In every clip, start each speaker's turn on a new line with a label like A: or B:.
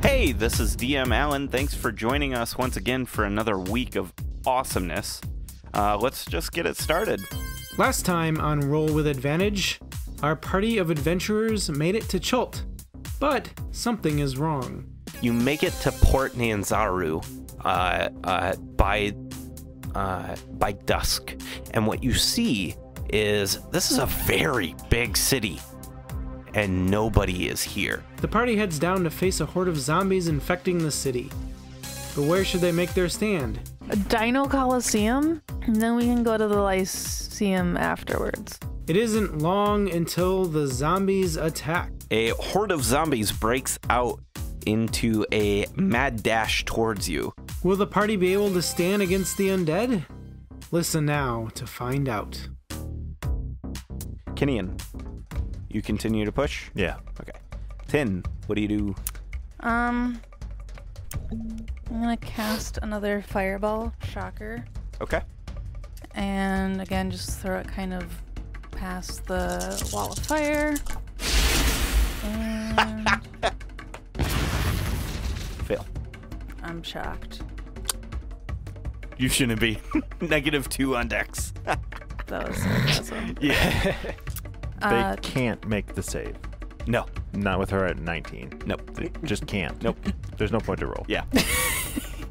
A: Hey, this is DM Allen. Thanks for joining us once again for another week of awesomeness. Let's just get it started.
B: Last time on Roll with Advantage, our party of adventurers made it to Chult, but something is wrong.
A: You make it to Port Nanzaru by dusk, and what you see is this is a very big city, and nobody is here.
B: The party heads down to face a horde of zombies infecting the city. But where should they make their stand?
C: A Dino Coliseum? And then we can go to the Lyceum afterwards.
B: It isn't long until the zombies attack.
A: A horde of zombies breaks out into a mad dash towards you.
B: Will the party be able to stand against the undead? Listen now to find out.
A: Kinian, you continue to push?
D: Yeah.
A: Okay. Tin, what do you do?
C: I'm gonna cast another Fireball Shocker.
A: Okay.
C: And again, just throw it kind of past the wall of fire. And
A: Fail.
C: I'm shocked.
A: You shouldn't be. -2 on dex.
C: That was sarcasm.
A: Yeah.
D: They can't make the save.
A: No.
D: Not with her at 19.
A: Nope.
D: They just can't.
A: Nope.
D: There's no point to roll.
A: Yeah.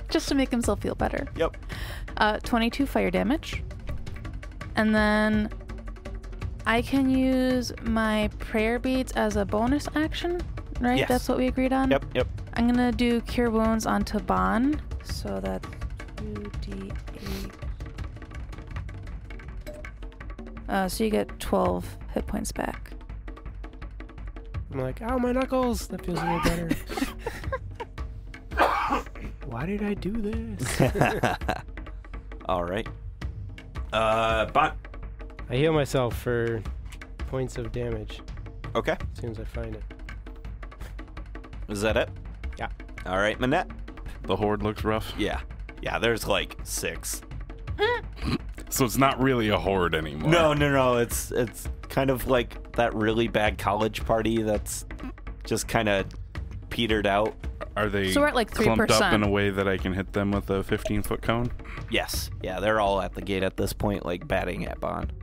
C: Just to make himself feel better.
A: Yep.
C: 22 fire damage. And then I can use my prayer beads as a bonus action, right?
A: Yes.
C: That's what we agreed on?
A: Yep.
C: I'm going to do Cure Wounds on Taban. So that's 2d8. So you get 12 hit points back.
E: I'm like, ow, my knuckles. That feels a little better. Why did I do this?
A: All right. Bot.
E: I heal myself for points of damage
A: Okay.
E: as soon as I find it.
A: Is that it?
E: Yeah.
A: All right, Manette.
F: The horde looks rough.
A: Yeah. Yeah, there's like 6.
F: So it's not really a horde anymore.
A: No. It's kind of like that really bad college party that's just kind of petered out.
F: Are they
C: So we're at like
F: clumped up
C: 3%.
F: in a way that I can hit them with a 15-foot cone?
A: Yes. Yeah, they're all at the gate at this point, like batting at Bond.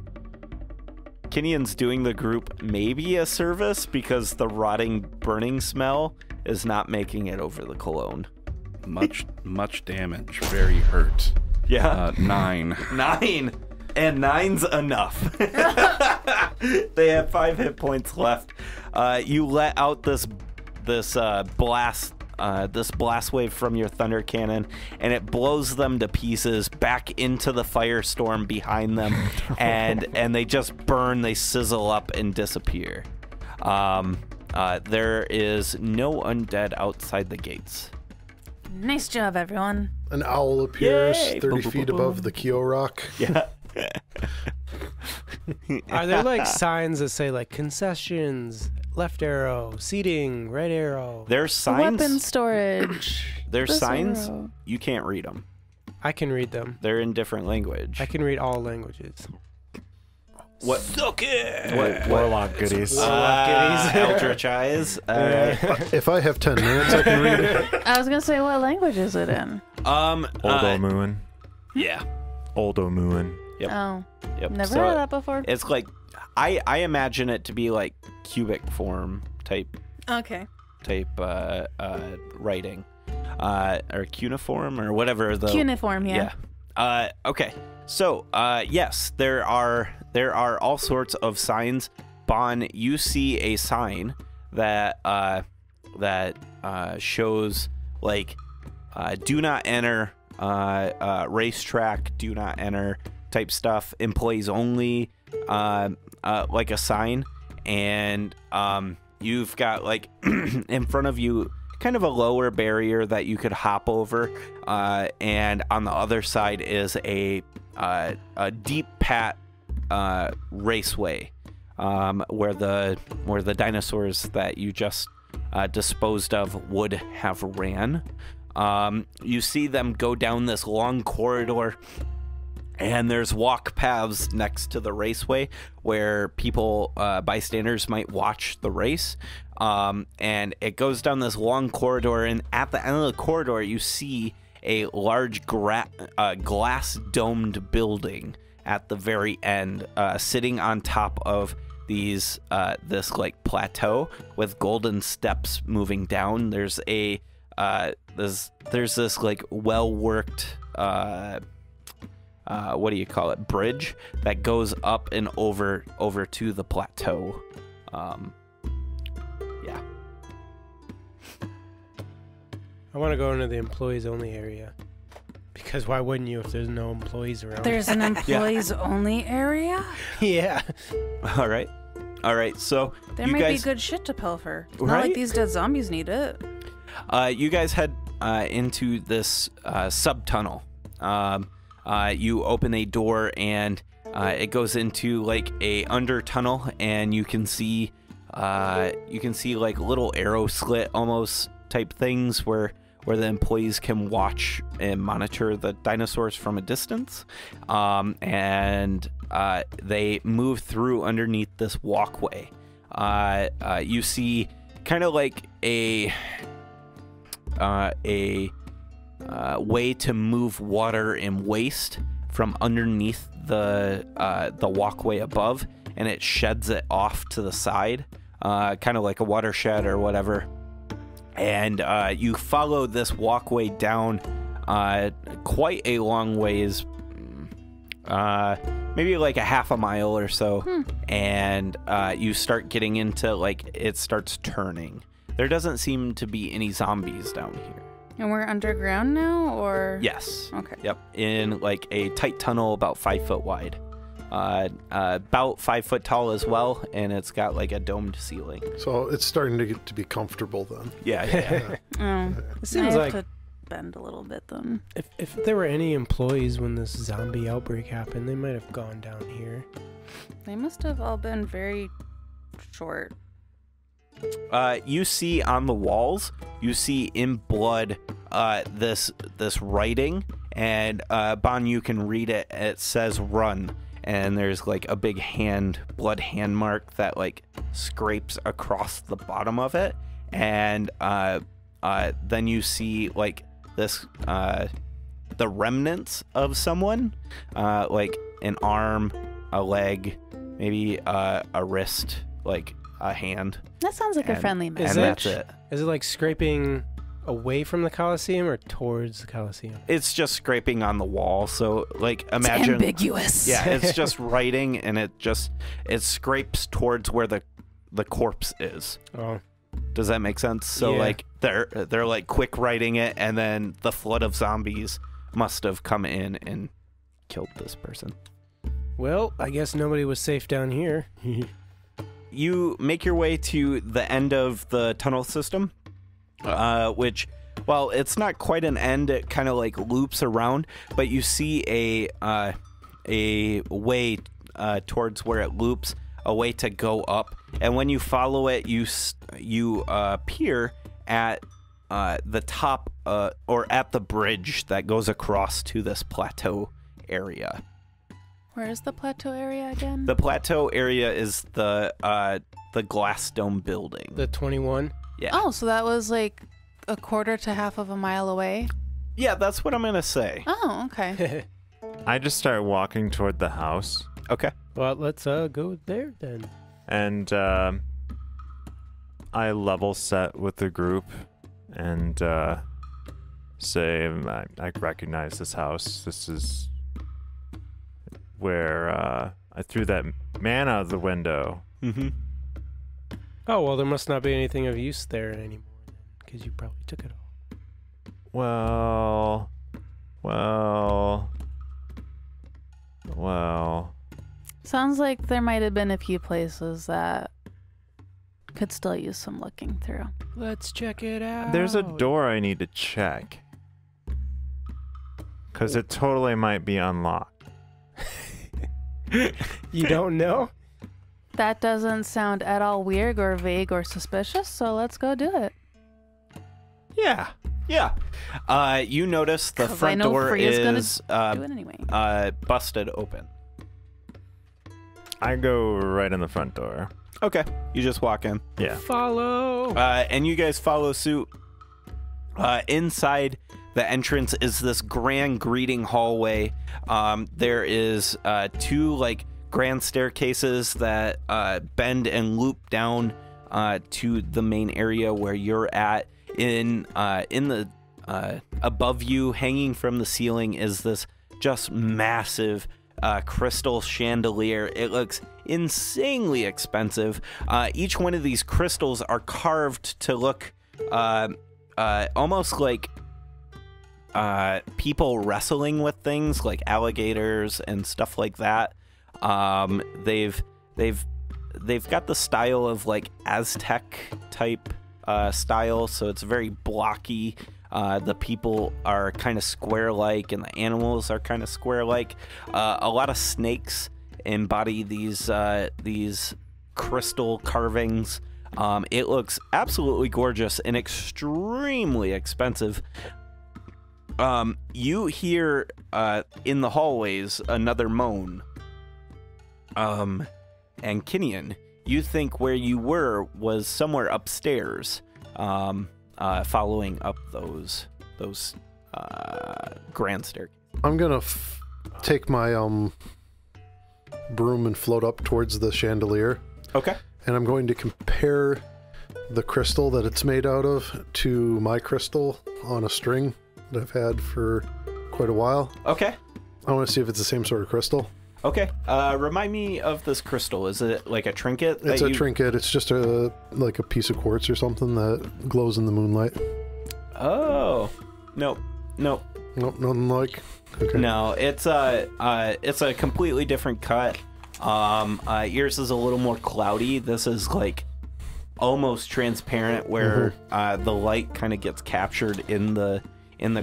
A: Kinian's doing the group maybe a service because the rotting, burning smell is not making it over the cologne.
F: Much damage. Very hurt.
A: Yeah.
F: 9.
A: 9. And 9's enough. They have 5 hit points left. You let out this blast wave from your thunder cannon, and it blows them to pieces back into the firestorm behind them, and they just burn, they sizzle up and disappear. There is no undead outside the gates.
C: Nice job, everyone.
G: An owl appears
A: Yay!
G: 30
A: Boom,
G: feet
A: boom, boom.
G: above the Kyo Rock.
A: Yeah.
E: Are there like signs that say like concessions, left arrow, seating, right arrow?
A: There's signs.
C: Weapon storage.
A: There's
C: This
A: signs.
C: arrow.
A: You can't read them.
E: I can read them.
A: They're in different language.
E: I can read all languages.
A: What? Suck it. What?
D: Warlock goodies.
A: Eldritch eyes. All right.
G: If I have 10 minutes, I can read it.
C: I was going to say, what language is it in?
D: Oldomuin.
A: Yeah.
D: Oldomuin.
A: Yep.
C: Oh,
A: Yep.
C: never
A: So
C: heard of that before.
A: it's like, I imagine it to be like cubic form type
C: Okay.
A: writing, or cuneiform or whatever the
C: Cuneiform, yeah.
A: Okay. So yes, there are all sorts of signs. Bon, you see a sign that shows like do not enter, racetrack, do not enter type stuff, employees only, like a sign, and you've got like in front of you kind of a lower barrier that you could hop over, and on the other side is a deep pat raceway, where the dinosaurs that you just disposed of would have ran. You see them go down this long corridor And there's walk paths next to the raceway where people, bystanders, might watch the race. And it goes down this long corridor, and at the end of the corridor, you see a large glass domed building at the very end, sitting on top of this like plateau with golden steps moving down. There's a there's this like well worked what do you call it, bridge that goes up and over to the plateau. Yeah.
E: I want to go into the employees only area. Because why wouldn't you if there's no employees around?
C: There's an employees only area?
E: Yeah.
A: All right. So
C: There
A: you
C: might
A: guys,
C: be good shit to pilfer. Not
A: Right?
C: like these dead zombies need it.
A: you guys head into this sub-tunnel. You open a door and it goes into like a under tunnel, and you can see like little arrow slit almost type things where the employees can watch and monitor the dinosaurs from a distance. And they move through underneath this walkway. You see kind of like a way to move water and waste from underneath the walkway above, and it sheds it off to the side, kind of like a watershed or whatever. And you follow this walkway down quite a long ways, maybe like a half a mile or so, and you start getting into like it starts turning. There doesn't seem to be any zombies down here.
C: And we're underground now, or?
A: Yes.
C: Okay.
A: Yep. In like a tight tunnel about 5 foot wide. About 5 foot tall as well, and it's got like a domed ceiling.
G: So it's starting to get to be comfortable then.
A: Yeah.
C: Oh,
E: It seems
C: I
E: like
C: have to bend a little bit then.
E: if there were any employees when this zombie outbreak happened, they might have gone down here.
C: They must have all been very short.
A: You see on the walls, you see in blood this writing, and Bon, you can read it. It says "run," and there's like a big blood hand mark that like scrapes across the bottom of it, and then you see like this the remnants of someone, like an arm, a leg, maybe a wrist, like a hand.
C: That sounds like a friendly
A: And
C: match.
A: that's it.
E: Is it like scraping away from the Coliseum or towards the Coliseum?
A: It's just scraping on the wall. So like
C: It's
A: imagine
C: ambiguous.
A: Yeah, it's just writing, and it scrapes towards where the corpse is.
E: Oh.
A: Does that make sense? So
E: Yeah.
A: like they're like quick writing it, and then the flood of zombies must have come in and killed this person.
E: Well, I guess nobody was safe down here.
A: You make your way to the end of the tunnel system, which, well, it's not quite an end. It kind of like loops around, but you see a way towards where it loops, a way to go up. And when you follow it, you appear at the top or at the bridge that goes across to this plateau area.
C: Where is the plateau area again?
A: The plateau area is the glass dome building.
E: The 21?
A: Yeah.
C: Oh, so that was like a quarter to half of a mile away?
A: Yeah, that's what I'm gonna say.
C: Oh, okay.
D: I just start walking toward the house,
A: Okay.
E: Well, let's go there then.
D: and I level set with the group and say, I recognize this house. This is where I threw that man out of the window.
A: Mm-hmm.
E: Oh, well, there must not be anything of use there anymore, because you probably took it all.
D: Well.
C: Sounds like there might have been a few places that could still use some looking through.
E: Let's check it out.
D: There's a door I need to check. Because it totally might be unlocked.
E: You don't know?
C: That doesn't sound at all weird or vague or suspicious, so let's go do it.
D: Yeah,
A: Yeah. You notice the
C: 'Cause I
A: front
C: know
A: door
C: Freya's gonna
A: is
C: do it anyway.
A: busted open.
D: I go right in the front door.
A: Okay. You just walk in.
D: Yeah.
B: Follow.
A: And you guys follow suit. Inside the entrance is this grand greeting hallway. There is 2 like grand staircases that bend and loop down to the main area where you're at. In the above you, hanging from the ceiling, is this just massive crystal chandelier. It looks insanely expensive. Each one of these crystals are carved to look almost like people wrestling with things like alligators and stuff like that. They've got the style of like Aztec type style, so it's very blocky. The people are kind of square-like, and the animals are kind of square-like. A lot of snakes embody these crystal carvings. It looks absolutely gorgeous and extremely expensive. You hear in the hallways another moan. And Kinian, you think where you were was somewhere upstairs, following up those grand staircases.
G: I'm gonna take my broom and float up towards the chandelier.
A: Okay.
G: And I'm going to compare the crystal that it's made out of to my crystal on a string that I've had for quite a while.
A: Okay.
G: I want to see if it's the same sort of crystal.
A: Okay. Remind me of this crystal. Is it like a trinket?
G: It's a trinket. It's just like a piece of quartz or something that glows in the moonlight.
A: Oh. Nope.
G: Nope, nothing like. Okay.
A: No, it's a completely different cut. Yours is a little more cloudy. This is like almost transparent, where the light kind of gets captured in the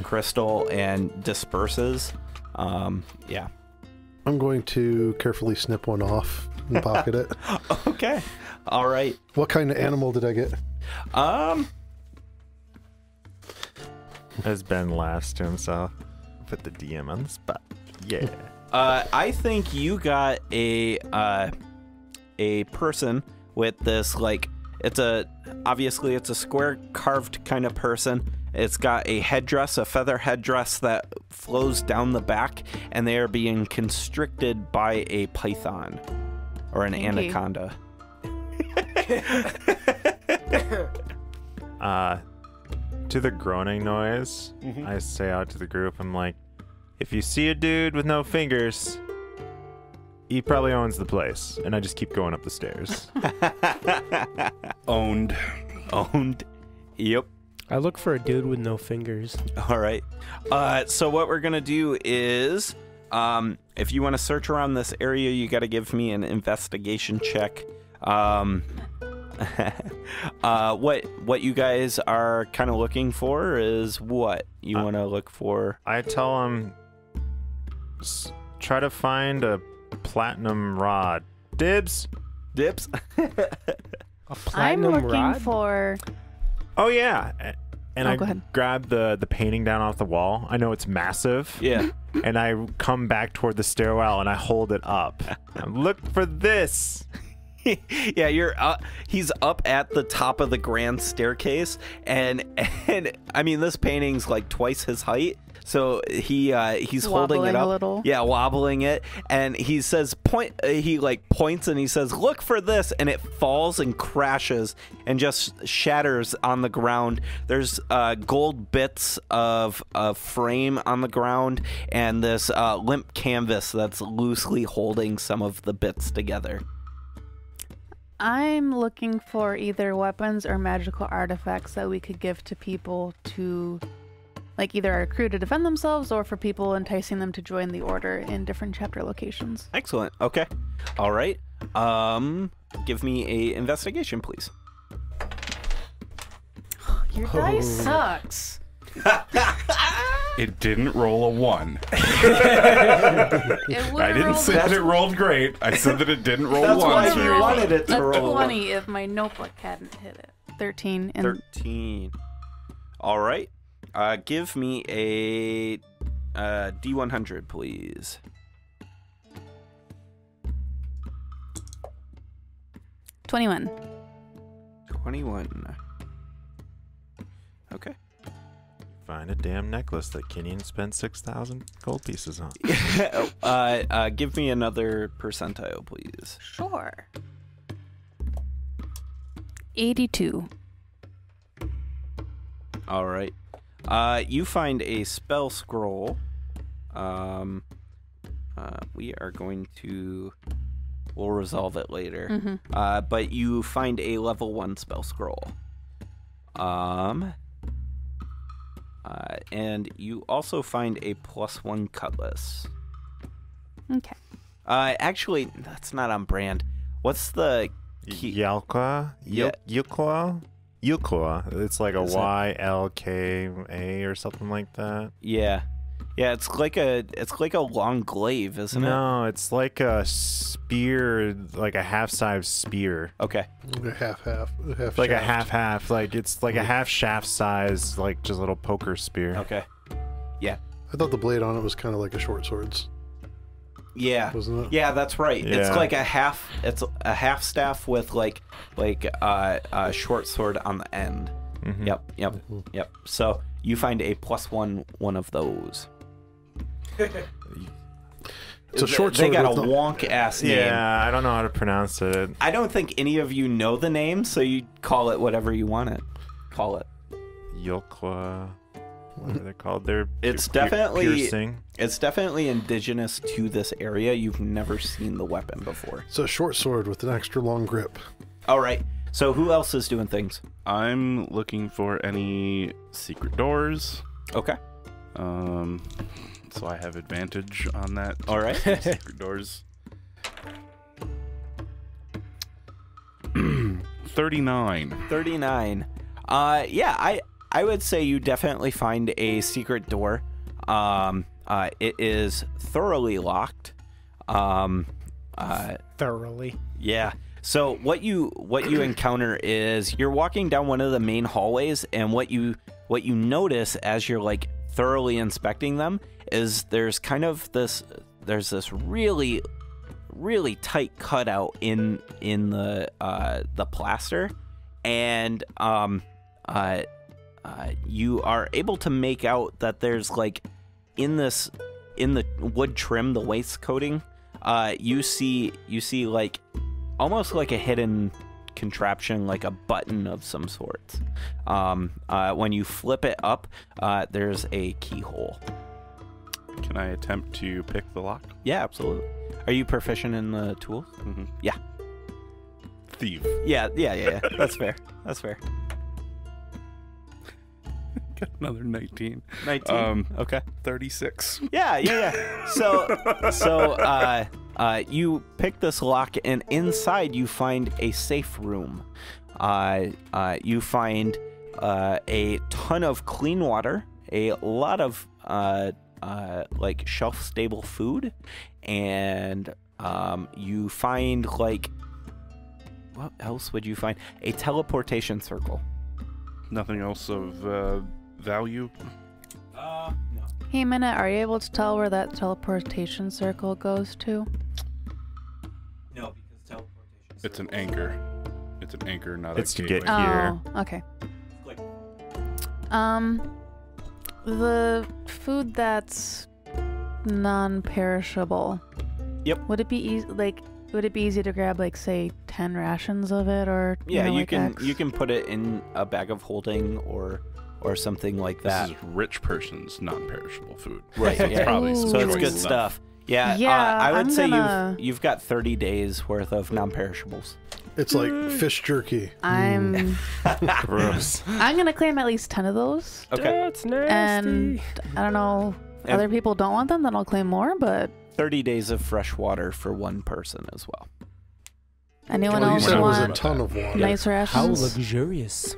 A: crystal and disperses. Yeah.
G: I'm going to carefully snip one off and pocket it.
A: Okay. All right.
G: What kind of animal did I get?
D: As Ben laughs to himself, put the DM on the spot. Yeah.
A: I think you got a person with this, like, obviously it's a square carved kind of person. It's got a headdress, a feather headdress that flows down the back, and they are being constricted by a python or an anaconda.
D: To the groaning noise, I say out to the group, I'm like, if you see a dude with no fingers, he probably owns the place. And I just keep going up the stairs.
F: Owned.
A: Yep.
E: I look for a dude with no fingers.
A: All right. So what we're going to do is, if you want to search around this area, you got to give me an investigation check. What you guys are kind of looking for is what you want to look for.
D: I tell him, try to find a platinum rod. Dibs?
A: Dips?
E: A platinum
C: I'm looking
E: rod?
C: for.
D: Oh, yeah. And
C: Go
D: I
C: ahead.
D: grab the painting down off the wall. I know it's massive.
A: Yeah.
D: And I come back toward the stairwell and I hold it up. Look for this.
A: Yeah, he's up at the top of the grand staircase, and I mean, this painting's like twice his height, so he's holding it
C: Wobbling
A: up
C: a little.
A: Yeah, wobbling it, and he says he points and he says, look for this, and it falls and crashes and just shatters on the ground. There's gold bits of frame on the ground, and this limp canvas that's loosely holding some of the bits together.
C: I'm looking for either weapons or magical artifacts that we could give to people to, like, either our crew to defend themselves or for people enticing them to join the order in different chapter locations.
A: Excellent. Okay. All right. Give me a investigation, please.
C: Your dice sucks.
F: It didn't roll a 1.
C: It
F: I didn't say that it rolled great. I said that it didn't roll
A: That's
F: 1.
A: why you wanted it to
C: a
A: roll.
C: 20 if my notebook hadn't hit it. 13 and
A: 13. All right. Give me a D100, please.
C: 21.
A: 21. Okay.
D: Find a damn necklace that Kenyon spent 6,000 gold pieces on.
A: Give me another percentile, please.
C: Sure. 82.
A: All right. You find a spell scroll. We are going to... We'll resolve it later. But you find a level 1 spell scroll. And you also find a +1 cutlass.
C: Okay.
A: Actually, that's not on brand. What's the key?
D: Yalka?
A: Yeah.
D: Yukla? Yukla. It's like a
A: Is it-
D: YLKA or something like that.
A: Yeah. Yeah, it's like a long glaive, isn't it?
D: No, it's like a spear, like a half-size spear.
A: Okay.
G: Half
D: Like a
G: shaft.
D: half. Like it's like a half shaft size, like just a little poker spear.
A: Okay.
G: I thought the blade on it was kind of like a short sword's,
A: Yeah.
G: wasn't it?
A: Yeah, that's right. It's
D: Yeah.
A: like a half. It's a half staff with like a short sword on the end.
D: Mhm.
A: Yep. So you find a +1 one of those.
G: It's a short sword.
A: They got a
G: with
A: wonk ass name.
D: Yeah, I don't know how to pronounce it.
A: I don't think any of you know the name, so you call it whatever you want it. Call it.
D: Yokla. What are they called? They're
A: It's
D: pier-
A: definitely-
D: piercing.
A: It's definitely indigenous to this area. You've never seen the weapon before.
G: It's a short sword with an extra long grip.
A: All right. So who else is doing things?
F: I'm looking for any secret doors.
A: Okay.
F: So I have advantage on that.
A: All right.
F: Secret doors. 39.
A: 39. Yeah, I would say you definitely find a secret door. It is thoroughly locked.
E: Thoroughly.
A: Yeah. So what you encounter is you're walking down one of the main hallways, and what you notice as you're like thoroughly inspecting them is there's this really tight cutout in the plaster, and you are able to make out that there's like in the wood trim, the wainscoting, you see like almost like a hidden contraption, like a button of some sorts. When you flip it up, there's a keyhole.
F: Can I attempt to pick the lock?
A: Yeah, absolutely. Are you proficient in the tools?
F: Mm-hmm.
A: Yeah.
F: Thief.
A: Yeah. That's fair. That's fair.
F: Got another 19.
A: 19. Okay.
F: 36.
A: Yeah. So you pick this lock, and inside you find a safe room. You find a ton of clean water, a lot of like shelf-stable food, and you find like, what else would you find? A teleportation circle.
F: Nothing else of value?
A: No.
C: Hey, Minute, are you able to tell where that teleportation circle goes to?
A: No, because teleportation.
F: It's an anchor. It's an anchor, not
D: It's
F: a
D: to
F: gateway.
D: get here.
C: Oh, okay. The food that's non-perishable.
A: Yep.
C: Would it be easy? Would it be easy to grab, like, say, 10 rations of it, or
A: Yeah, you
C: like
A: can
C: X?
A: you can put it in a bag of holding or something like that.
F: This is rich person's non-perishable food.
A: Right,
F: So it's
A: yeah.
F: probably some
C: Ooh.
A: So it's
F: choice
A: good stuff. Yeah,
C: Yeah,
A: I would
C: I'm
A: say
C: gonna-
A: you've got 30 days worth of non-perishables.
G: It's like fish jerky.
C: I'm
D: Gross.
C: I'm gonna claim at least 10 of those.
A: Okay,
E: That's nasty.
C: And I don't know if
A: And-
C: other people don't want them, then I'll claim more, but
A: 30 days of fresh water for one person as well.
C: anyone
G: Well, you
C: else
G: said it was a
C: want
G: ton of water.
C: nice
E: How
C: rations?
E: luxurious.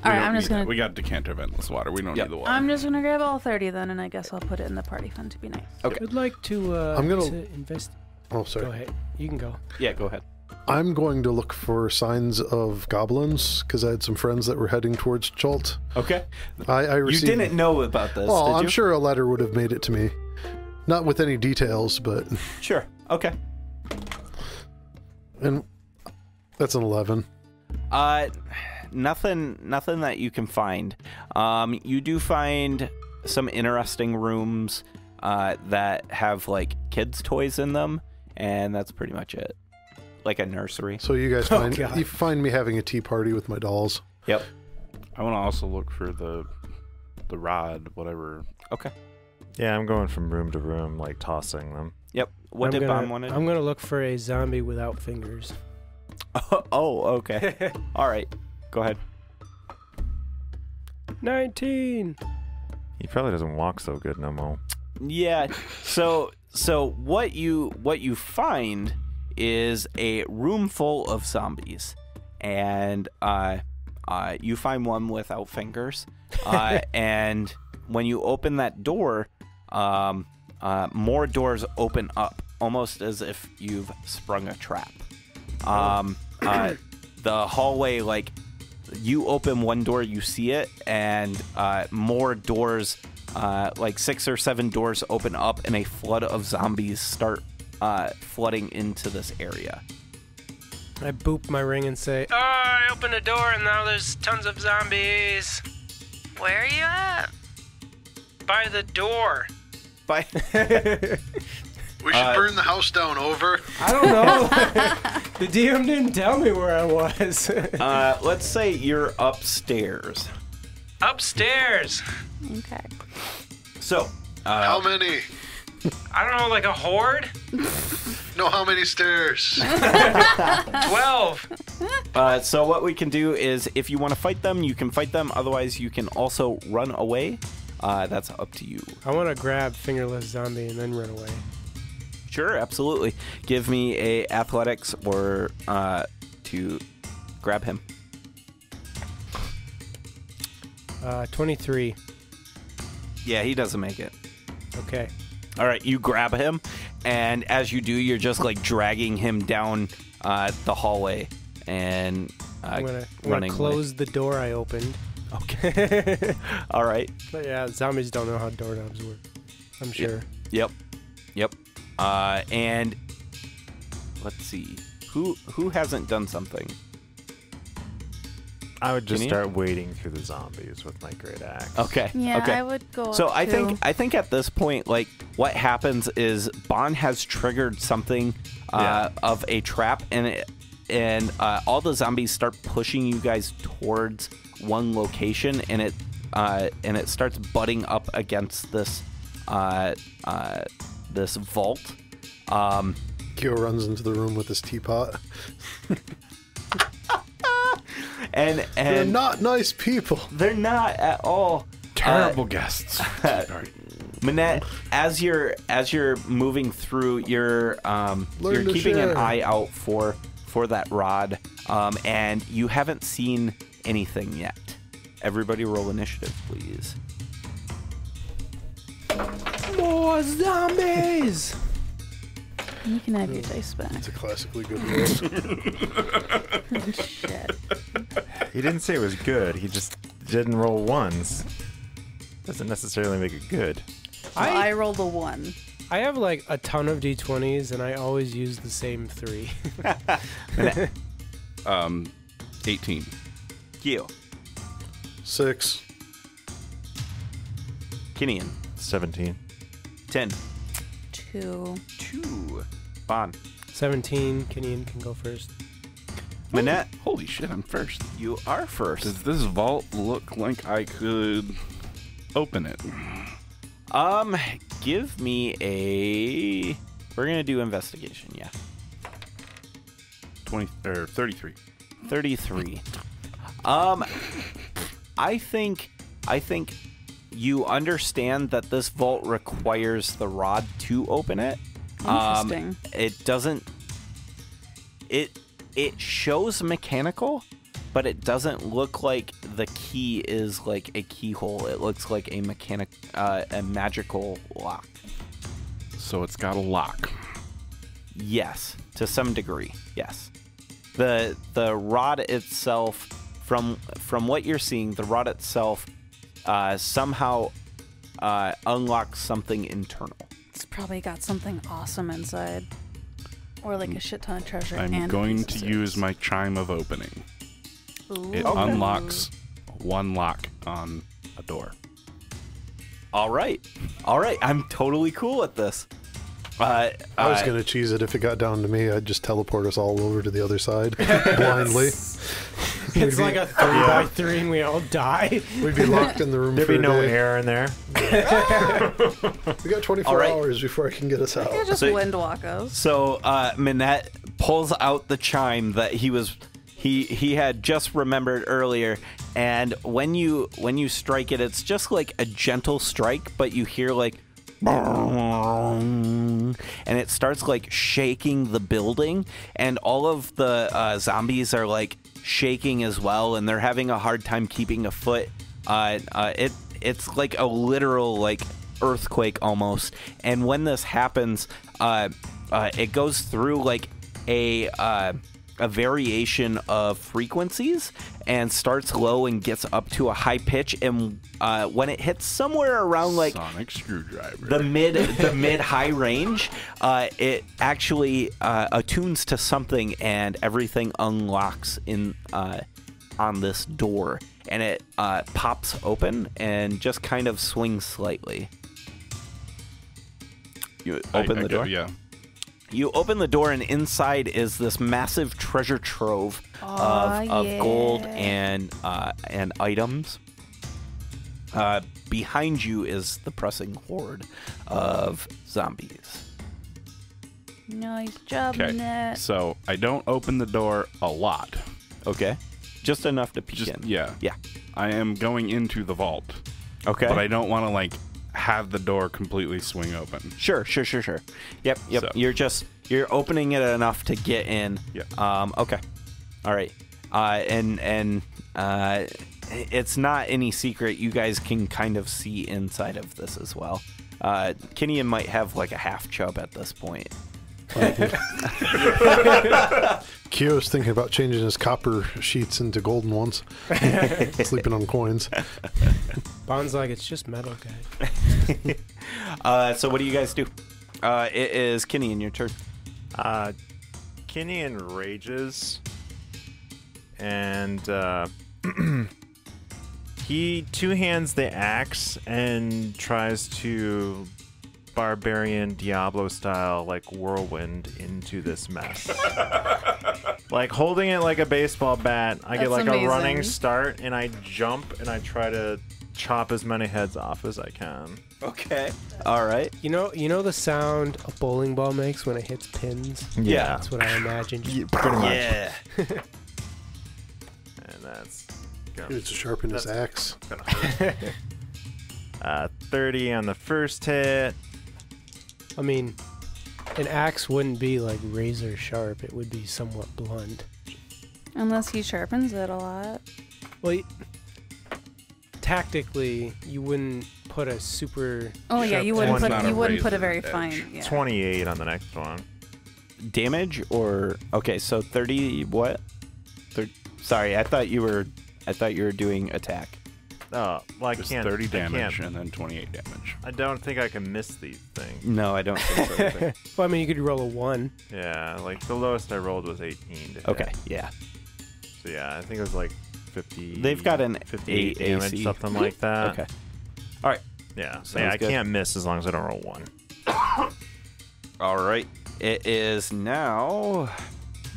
C: All right, I'm just gonna
F: We got decanter of endless water. We don't
A: Yep.
F: need the water.
C: I'm just gonna grab all 30 then, and I guess I'll put it in the party fund to be nice.
A: Okay.
E: I'd like to
G: I'm gonna-
E: to invest.
G: Oh,
E: Go
G: sorry.
E: ahead. You can go.
A: Yeah, go ahead.
G: I'm going to look for signs of goblins because I had some friends that were heading towards Chult.
A: Okay.
G: I
A: You
G: received,
A: didn't know about this,
G: Oh,
A: did
G: I'm
A: you?
G: sure a letter would have made it to me. Not with any details, but...
A: Sure. Okay.
G: And that's an 11.
A: Nothing that you can find. You do find some interesting rooms that have like kids' toys in them, and that's pretty much it. Like a nursery.
G: So you guys find me having a tea party with my dolls.
A: Yep.
F: I want to also look for the rod, whatever.
A: Okay.
D: Yeah, I'm going from room to room, like tossing them.
A: Yep. What did Bon want to do?
E: I'm gonna look for a zombie without fingers.
A: Oh, okay. All right. Go ahead.
E: 19.
D: He probably doesn't walk so good no more.
A: Yeah. So what you find is a room full of zombies, and you find one without fingers, and when you open that door, more doors open up, almost as if you've sprung a trap. The hallway, like, you open one door, you see it, and more doors, like 6 or 7 doors open up, and a flood of zombies start flooding into this area.
E: I boop my ring and say, "Oh, I opened a door and now there's tons of zombies."
C: Where are you at?
E: By the door.
A: By
G: We should burn the house down, over.
E: I don't know. The DM didn't tell me where I was.
A: let's say you're upstairs.
E: Upstairs.
C: Okay.
A: So,
G: How many?
E: I don't know, like a horde?
G: No, how many stairs?
E: 12.
A: So what we can do is, if you want to fight them, you can fight them. Otherwise, you can also run away. That's up to you.
E: I want to grab fingerless zombie and then run away.
A: Sure, absolutely. Give me a athletics or to grab him.
E: 23.
A: Yeah, he doesn't make it.
E: Okay.
A: All right, you grab him, and as you do, you're just like dragging him down the hallway and
E: I'm gonna
A: running
E: close the door I opened.
A: Okay. All right.
E: But yeah, zombies don't know how doorknobs work, I'm sure.
A: Yep. And let's see, who hasn't done something?
D: I would just
A: Can you?
D: start wading through the zombies with my great axe.
A: Okay.
C: Yeah,
A: Okay.
C: I would go.
A: So
C: up
A: I
C: too.
A: think at this point, like, what happens is Bon has triggered something of a trap, and all the zombies start pushing you guys towards one location, and it starts butting up against this this vault.
G: Kyo runs into the room with his teapot.
A: And
G: They're not nice people.
A: they're not at all.
F: Terrible guests. Sorry.
A: Manette, as you're moving through, you're
G: Learn to
A: keeping an
G: share.
A: eye out for that rod, and you haven't seen anything yet. Everybody roll initiative, please.
E: More zombies!
C: You can have your dice back.
G: It's a classically good roll.
C: Shit.
D: He didn't say it was good. He just didn't roll ones. Doesn't necessarily make it good.
C: Well, I rolled a 1.
E: I have like a ton of d20s and I always use the same 3.
F: 18.
A: Gio,
G: 6.
A: Kinian,
D: 17.
A: 10,
C: 2.
A: 2, Bon,
E: 17. Kinian can go first.
A: Manette,
F: Holy shit, I'm first.
A: you are first.
F: Does this vault look like I could open it?
A: Give me a. We're gonna do investigation. Yeah,
F: 20 or 33.
A: 33. I think you understand that this vault requires the rod to open it.
C: Interesting.
A: It doesn't. It shows mechanical, but it doesn't look like the key is like a keyhole. It looks like a magical lock.
F: So it's got a lock.
A: Yes, to some degree. Yes. the rod itself, from what you're seeing, the rod itself somehow unlocks something internal.
C: It's probably got something awesome inside. Or like a shit ton of treasure.
F: I'm going to use my chime of opening.
C: Ooh.
F: It unlocks one lock on a door.
A: All right. I'm totally cool with this.
G: I was going to cheese it if it got down to me. I'd just teleport us all over to the other side blindly.
E: It's like a 3x3 and we all die.
G: We'd be locked in the room.
D: There'd
G: for
D: be
G: a
D: no
G: day.
D: air in there.
G: We got 24
A: All right.
G: hours before I can get us out.
C: Yeah, just
A: So-
C: windwalk us.
A: So Minette pulls out the chime that he had just remembered earlier, and when you strike it, it's just like a gentle strike, but you hear like and it starts like shaking the building, and all of the zombies are like shaking as well, and they're having a hard time keeping afoot. It's like a literal like earthquake almost, and when this happens, it goes through like a variation of frequencies and starts low and gets up to a high pitch, and when it hits somewhere around like
F: Sonic screwdriver.
A: the mid high range, it actually attunes to something, and everything unlocks in on this door, and it pops open and just kind of swings slightly. You open the door.
F: Yeah.
A: You open the door, and inside is this massive treasure trove of gold and items. Behind you is the pressing horde of zombies.
C: Nice job,
F: Okay.
C: Minette.
F: So I don't open the door a lot.
A: Okay, just enough to peek
F: Just
A: in.
F: yeah.
A: Yeah.
F: I am going into the vault,
A: Okay.
F: but I don't want to like have the door completely swing open.
A: Sure. Yep.
F: So-
A: You're opening it enough to get in.
F: Yeah.
A: Okay. All right. And it's not any secret. You guys can kind of see inside of this as well. Kinian might have like a half chub at this point.
G: Kyo's thinking about changing his copper sheets into golden ones. Sleeping on coins.
E: Bond's like, it's just metal, guys.
A: So what do you guys do? It is Kinian, your turn.
D: Kinian rages, and he two-hands the axe and tries to barbarian Diablo style like whirlwind into this mess. Like holding it like a baseball bat, I get
C: That's
D: like a running
C: amazing.
D: start, and I jump and I try to chop as many heads off as I can.
A: Okay. All right.
E: You know the sound a bowling ball makes when it hits pins?
A: Yeah.
E: That's what I imagined.
D: Pretty much.
A: Yeah.
D: And that's
G: He needs to sharpen his axe.
D: 30 on the first hit.
E: I mean, an axe wouldn't be like razor sharp. It would be somewhat blunt.
C: Unless he sharpens it a lot.
E: Well, tactically, you wouldn't put a super.
C: Oh yeah,
E: sharp
C: you wouldn't
F: One's
C: put
F: not a
C: you wouldn't put a
F: razor
C: very
F: edge.
C: fine. Yeah.
D: 28 on the next one.
A: Damage or okay, so 30 what? Sorry, I thought you were doing attack.
D: Oh, well, I
F: Just
D: can't.
F: 30
D: I
F: damage
D: can't-
F: and then 28 damage.
D: I don't think I can miss these things.
A: No, I don't think so.
E: Well, I mean, you could roll a 1.
D: Yeah, like the lowest I rolled was 18. to hit.
A: Okay, yeah.
D: So yeah, I think it was like 50.
A: They've got an
D: 58
A: 8
D: damage,
A: AC.
D: something like that.
A: Okay. All right.
D: Yeah. So
A: Sounds
D: yeah, I
A: good.
D: can't miss as long as I don't roll 1.
A: All right. It is now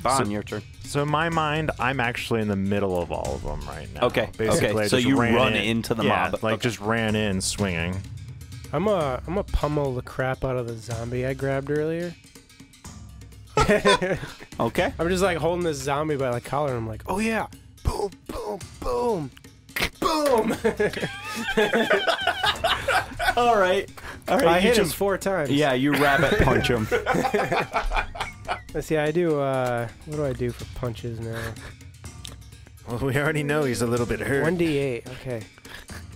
A: Bon,
D: So-
A: your turn.
D: So in my mind, I'm actually in the middle of all of them right now.
A: Okay,
D: Basically,
A: okay,
D: I
A: so
D: just
A: you
D: ran
A: run
D: in.
A: into the
D: yeah,
A: mob.
D: like
A: Okay.
D: just ran in swinging.
E: I'm a pummel the crap out of the zombie I grabbed earlier.
A: Okay.
E: I'm just like holding this zombie by the collar, and I'm like, oh yeah, boom, boom, boom, boom.
A: All right. All right.
E: I
A: you
E: hit him
A: just
E: 4 times.
A: Yeah, you rabbit punch him.
E: Let's see, I do. What do I do for punches now?
D: Well, we already know he's a little bit hurt.
E: 1d8. Okay.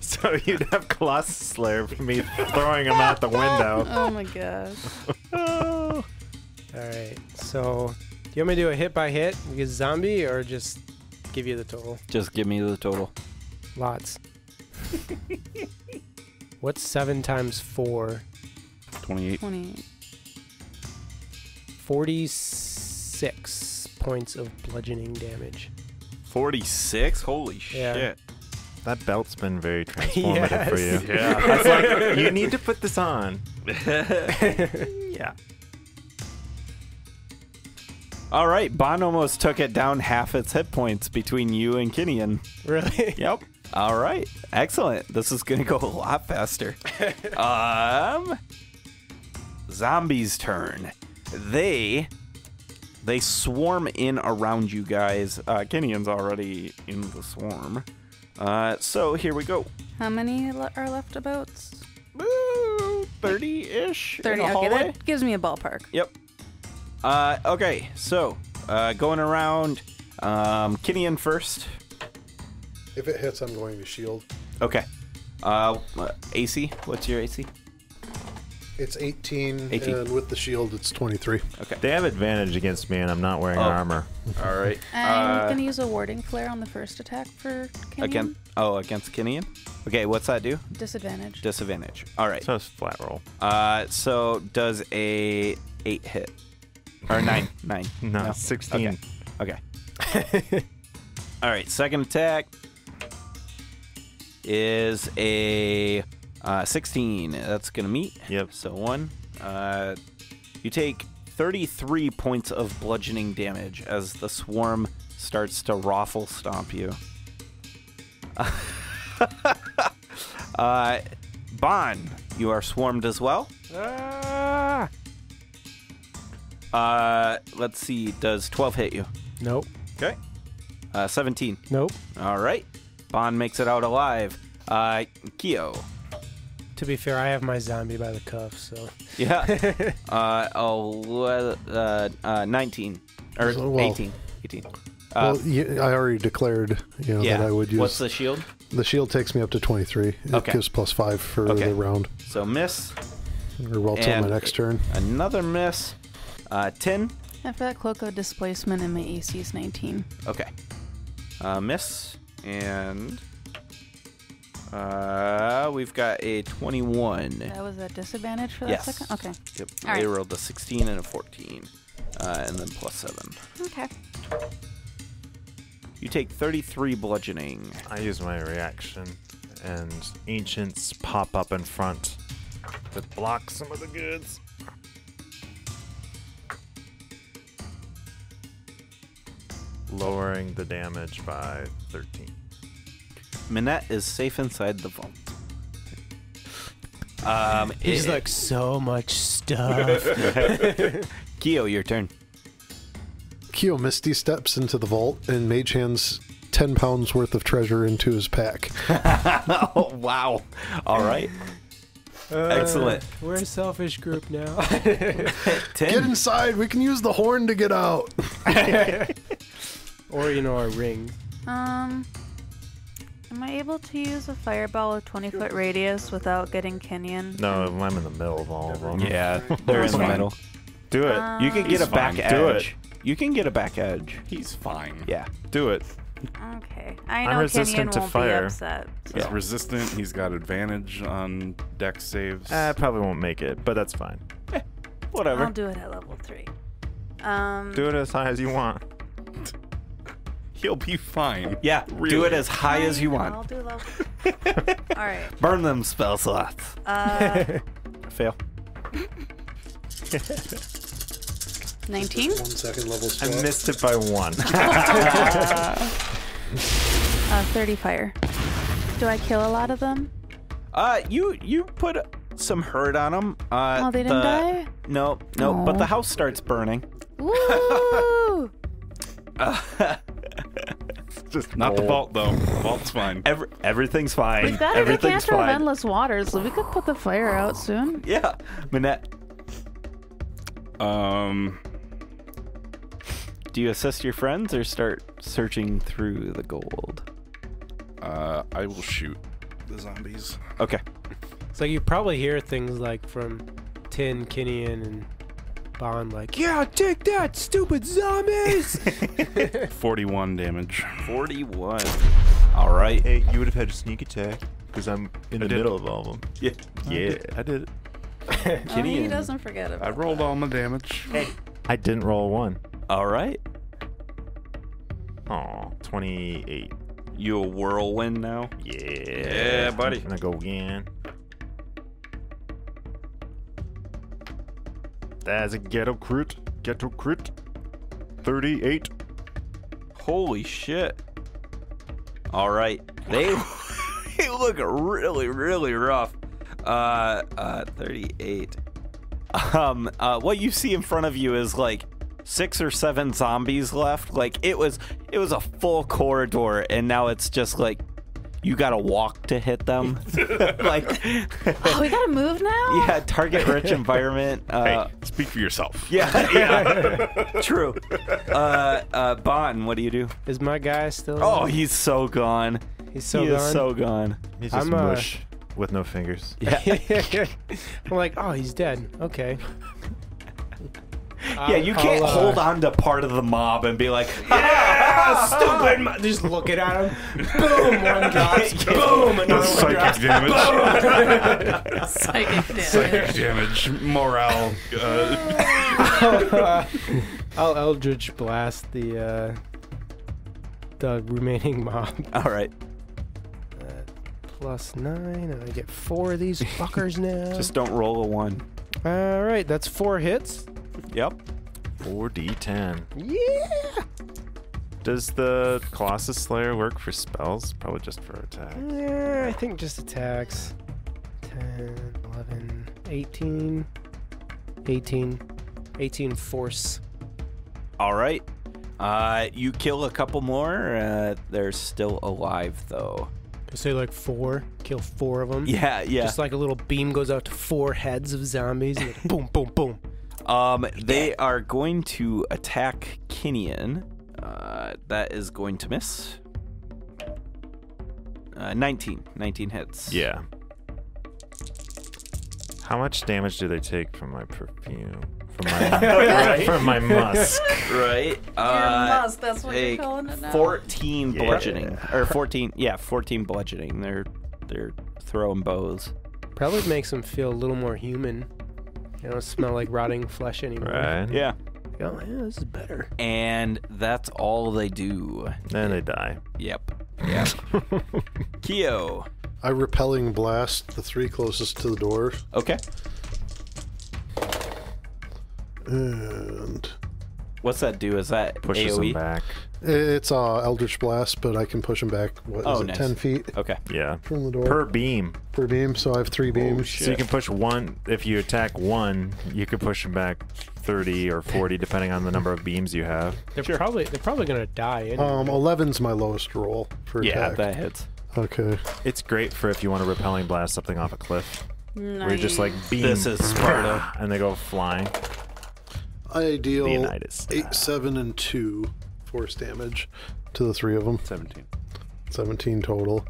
D: So you'd have Colossus Slayer for me throwing him out the window.
C: Oh my gosh.
E: All right. So You want me to do a hit by hit because zombie, or just give you the total?
A: Just give me the total.
E: Lots. What's 7 times 4?
F: 28.
C: 28.
E: 46 points of bludgeoning damage.
A: 46? Holy
E: Yeah.
A: shit.
D: That belt's been very transformative for you.
F: Yeah.
D: It's like, you need to put this on.
A: Yeah. All right, Bond almost took it down half its hit points between you and Kinian.
E: Really?
A: Yep. All right. Excellent. This is going to go a lot faster. Zombies' turn. They swarm in around you guys. Kinian's already in the swarm. So here we go.
C: How many are left about?
A: 30-ish.
C: 30.
A: In a
C: Okay,
A: hallway?
C: that gives me a ballpark.
A: Yep. Okay, so going around, Kinian first.
G: If it hits, I'm going to shield.
A: Okay. AC, what's your AC?
G: It's 18,
A: 18.
G: and with the shield, it's 23.
A: Okay.
D: They have advantage against me, and I'm not wearing armor.
A: All right.
C: I'm going to use a warding flare on the first attack for Kenyon.
A: Against Kinian? Okay, what's that do?
C: Disadvantage.
A: Disadvantage. All right.
D: So it's flat roll.
A: So does a 8 hit? Or 9? 9.
D: No, 16.
A: Okay. All right, second attack is a 16. That's going to meet.
D: Yep.
A: So 1. You take 33 points of bludgeoning damage as the swarm starts to raffle stomp you. Bon, you are swarmed as well.
E: Ah!
A: Let's see. Does 12 hit you?
E: Nope.
A: Okay. 17.
E: Nope.
A: All right. Bond makes it out alive. Kyo.
E: To be fair, I have my zombie by the cuff, so.
A: Yeah. 19. Or
G: Well,
A: 18. 18.
G: Well, I already declared,
A: Yeah.
G: that I would use.
A: What's the shield?
G: The shield takes me up to 23. It
A: Okay.
G: gives +5 for
A: Okay.
G: the round.
A: So miss.
G: Or well, till my
A: And-
G: next turn.
A: Another miss. 10.
C: I've got Cloak of Displacement and my AC is 19.
A: Okay. Miss. And we've got a 21.
C: That was a disadvantage for that
A: Yes.
C: second? Okay.
A: Yep.
C: All
A: They
C: right.
A: rolled a 16 and a 14. And then +7.
C: Okay.
A: You take 33 bludgeoning.
D: I use my reaction, and ancients pop up in front that block some of the goods. Lowering the damage by 13.
A: Minette is safe inside the vault.
E: He's like, so much stuff.
A: Kyo, your turn.
G: Kyo Misty steps into the vault and mage hands 10 pounds worth of treasure into his pack.
A: Oh, wow. All right. Excellent.
E: We're a selfish group now.
A: 10.
G: Get inside! We can use the horn to get out!
E: Or, a ring.
C: Am I able to use a fireball with 20-foot radius without getting Kenyon?
D: No, I'm in the middle of all of them.
A: Yeah, they're in the
F: fine.
A: middle.
D: Do it.
A: You can get
F: He's
A: a back
F: fine.
A: edge.
D: Do it.
A: You can get a back edge.
F: He's fine.
A: Yeah.
D: Do it.
C: Okay. I
D: I'm
C: know
D: resistant
C: Kenyon
D: to
C: won't
D: fire.
C: be upset.
F: He's
A: Yeah.
F: resistant. He's got advantage on dex saves.
D: I probably won't make it, but that's fine.
A: Whatever.
C: I'll do it at level 3.
D: Do it as high as you want.
F: He'll be fine.
A: Yeah, do
F: Really?
A: it as high as you
C: I'll
A: want.
C: do level. All right.
A: Burn them spell slots. Fail.
C: 19.
G: 1 second level
D: I
G: spell.
D: missed it by 1.
C: 30 fire. Do I kill a lot of them?
A: You put some hurt on them.
C: Oh, they didn't die?
A: No, but
C: Aw.
A: the house starts burning.
C: Woo!
D: Just
F: Not the
D: roll.
F: vault, though. The vault's fine.
A: Everything's fine.
C: We've got a
A: Everything's
C: decanter of
A: fine.
C: endless waters, so we could put the fire out soon.
A: Yeah, Minette. Do you assist your friends or start searching through the gold?
F: I will shoot the zombies.
A: Okay.
E: It's like you probably hear things like from Tin, Kinian, and Bond like, yeah, take that, stupid zombies!
F: 41 damage.
A: 41. All right.
D: Hey, you would have had a sneak attack because I'm in the
F: did.
D: middle of all of them.
A: Yeah.
D: Yeah.
F: I did it.
C: Oh, he doesn't forget about
F: I rolled all my damage.
D: I didn't roll a 1.
A: All right.
D: Aw, 28.
A: You a whirlwind now?
D: Yeah.
A: buddy.
D: I'm gonna go again. That's a ghetto crit. 38.
A: Holy shit. All right. They look really, really rough. 38. What you see in front of you is like 6 or 7 zombies left. Like it was a full corridor, and now it's just like you gotta walk to hit them. Like,
C: Oh, we gotta move now?
A: yeah, target rich environment.
F: Hey, speak for yourself.
A: Yeah, true. Bon, what do you do?
E: Is my guy still?
A: Oh, he's so gone.
E: he's so
A: He
E: gone.
A: is so gone.
D: He's just
E: I'm,
D: mush with no fingers.
E: I'm like, oh, he's dead. Okay.
A: Yeah, you can't hold on to part of the mob and be like,
E: Stupid! Just looking at him. Boom! One drops. Boom! Another one
F: Psychic
E: drops.
F: damage.
C: Psychic damage.
F: Psychic damage. Morale.
E: I'll Eldritch Blast the remaining mob.
A: all right.
E: +9, and I get 4 of these fuckers now.
A: Just don't roll a 1.
E: All right, that's 4 hits.
A: Yep.
D: 4d10.
E: Yeah.
D: Does the Colossus Slayer work for spells? Probably just for attack.
E: Yeah, I think just attacks. 10, 11, 18. 18 force.
A: All right. You kill a couple more. They're still alive, though.
E: Say like 4. Kill 4 of them.
A: Yeah.
E: Just like a little beam goes out to 4 heads of zombies. And boom, boom, boom.
A: They are going to attack Kinian. That is going to miss. 19 hits.
D: Yeah. How much damage do they take from my perfume? From my, from my musk?
A: Right.
C: Musk, that's what you're
A: take
C: calling it now?
A: 14
D: Yeah.
A: bludgeoning. Or 14 bludgeoning. They're throwing bows.
E: Probably makes them feel a little more human. They don't smell like rotting flesh anymore.
D: Right.
A: Yeah.
E: Oh, yeah, this is better.
A: And that's all they do.
D: Then they die.
A: Yep. Keo.
G: I repelling blast the 3 closest to the door,
A: Okay.
G: and
A: What's that do? Is that
D: Pushes
A: AoE?
D: them back.
G: it's Eldritch Blast, but I can push him back. What is
A: Oh,
G: it?
A: nice.
G: 10 feet
D: Yeah.
G: from the door
D: Per beam.
G: per beam. So I have 3 beams.
D: So you can push 1. If you attack 1, you could push them back 30 or 40, depending on the number of beams you have.
E: They're probably gonna die anyway.
G: 11's my lowest roll for
A: Yeah,
G: attack.
A: that hits.
G: Okay.
D: It's great for if you want to repelling blast something off a cliff.
C: Nice.
D: Where you're just like beam.
A: This is Sparta.
D: And they go flying.
G: I deal
D: Leonidas.
G: 8, 7, and 2 force damage to the 3 of them.
F: 17.
G: 17 total.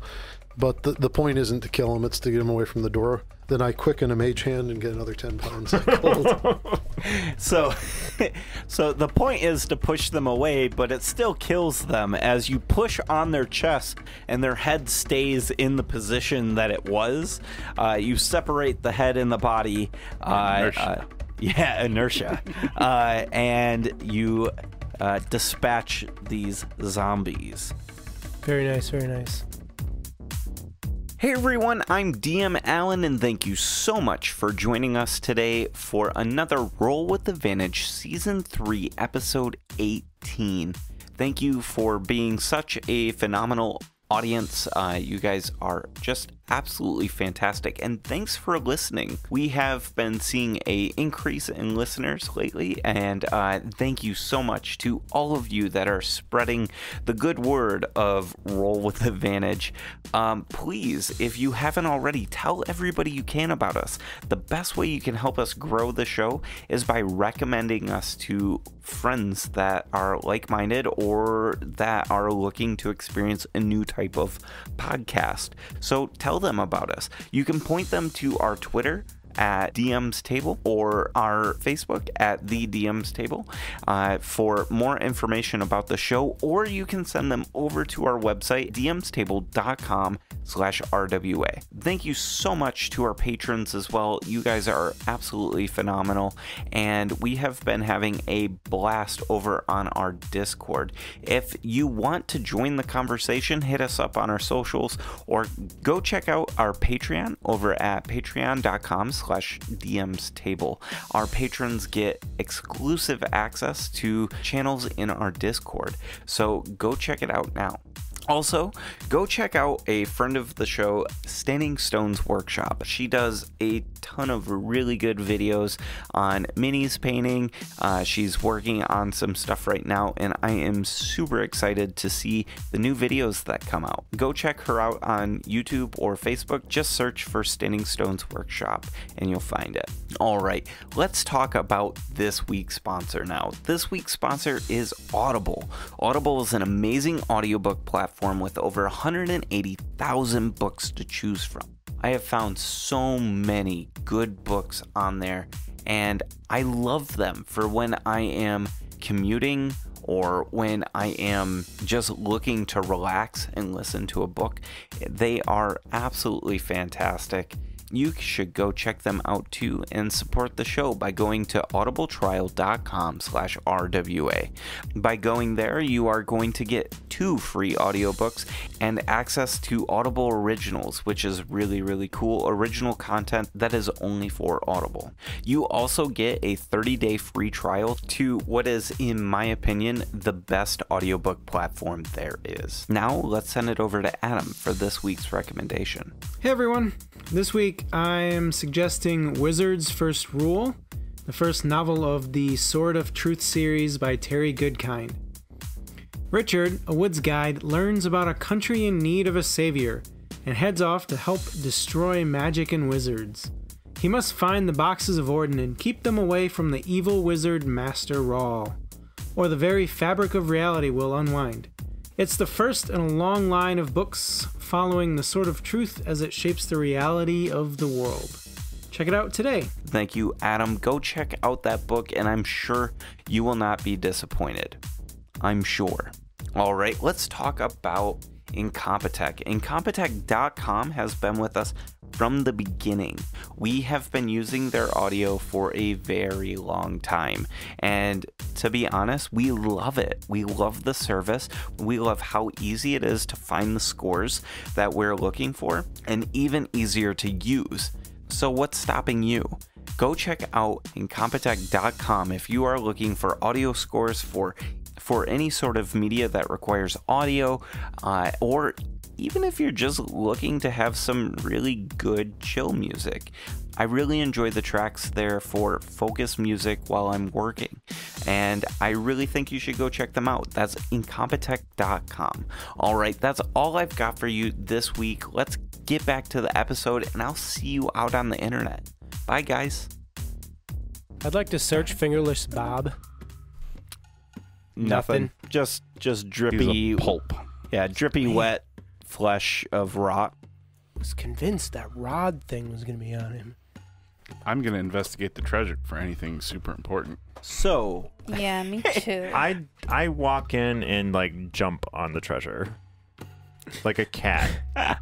G: But the point isn't to kill him, it's to get him away from the door. Then I quicken a mage hand and get another 10 pounds of gold.
A: So the point is to push them away, but it still kills them as you push on their chest and their head stays in the position that it was. You separate the head and the body.
F: Inertia.
A: Inertia. And you dispatch these zombies.
E: Very nice, very nice.
A: Hey everyone, I'm DM Allen, and thank you so much for joining us today for another Roll with Advantage Season 3, Episode 18. Thank you for being such a phenomenal audience. You guys are just absolutely fantastic, and thanks for listening. We have been seeing a increase in listeners lately, and thank you so much to all of you that are spreading the good word of Roll with Advantage. Please, if you haven't already, tell everybody you can about us. The best way you can help us grow the show is by recommending us to friends that are like-minded or that are looking to experience a new type of podcast. So tell them about us. You can point them to our Twitter at DM's Table or our Facebook at the DM's Table for more information about the show, or you can send them over to our website, dmstable.com/RWA. Thank you so much to our patrons as well. You guys are absolutely phenomenal, and we have been having a blast over on our Discord. If you want to join the conversation, hit us up on our socials or go check out our Patreon over at patreon.com/DMsTable. Our patrons get exclusive access to channels in our Discord, so go check it out now. Also, go check out a friend of the show, Standing Stone's Workshop. She does a ton of really good videos on minis painting. She's working on some stuff right now, and I am super excited to see the new videos that come out. Go check her out on YouTube or Facebook. Just search for Standing Stone's Workshop, and you'll find it. All right, let's talk about this week's sponsor now. This week's sponsor is Audible. Audible is an amazing audiobook platform with over 180,000 books to choose from. I have found so many good books on there, and I love them for when I am commuting or when I am just looking to relax and listen to a book. They are absolutely fantastic. You should go check them out too and support the show by going to audibletrial.com/RWA. By going there, you are going to get 2 free audiobooks and access to Audible Originals, which is really, really cool. Original content that is only for Audible. You also get a 30-day free trial to what is, in my opinion, the best audiobook platform there is. Now, let's send it over to Adam for this week's recommendation.
B: Hey everyone, this week I am suggesting Wizard's First Rule, the first novel of the Sword of Truth series by Terry Goodkind. Richard, a woods guide, learns about a country in need of a savior and heads off to help destroy magic and wizards. He must find the boxes of Orden and keep them away from the evil wizard Master Rawl, or the very fabric of reality will unwind. It's the first in a long line of books following the Sword of Truth as it shapes the reality of the world. Check it out today.
A: Thank you, Adam. Go check out that book, and I'm sure you will not be disappointed. I'm sure. All right, let's talk about Incompetech. Incompetech.com has been with us from the beginning. We have been using their audio for a very long time, and to be honest, we love it. We love the service. We love how easy it is to find the scores that we're looking for, and even easier to use. So what's stopping you? Go check out Incompetech.com if you are looking for audio scores for any sort of media that requires audio, or even if you're just looking to have some really good chill music. I really enjoy the tracks there for focus music while I'm working, and I really think you should go check them out. That's Incompetech.com. All right, that's all I've got for you this week. Let's get back to the episode, and I'll see you out on the internet. Bye, guys.
E: I'd like to search Fingerless Bob.
A: Nothing. Just drippy
F: He's a pulp.
A: Yeah, drippy wet flesh of rot.
E: I was convinced that rod thing was going to be on him.
F: I'm gonna investigate the treasure for anything super important.
A: So
C: Yeah, me too.
D: I walk in and like jump on the treasure, like a cat,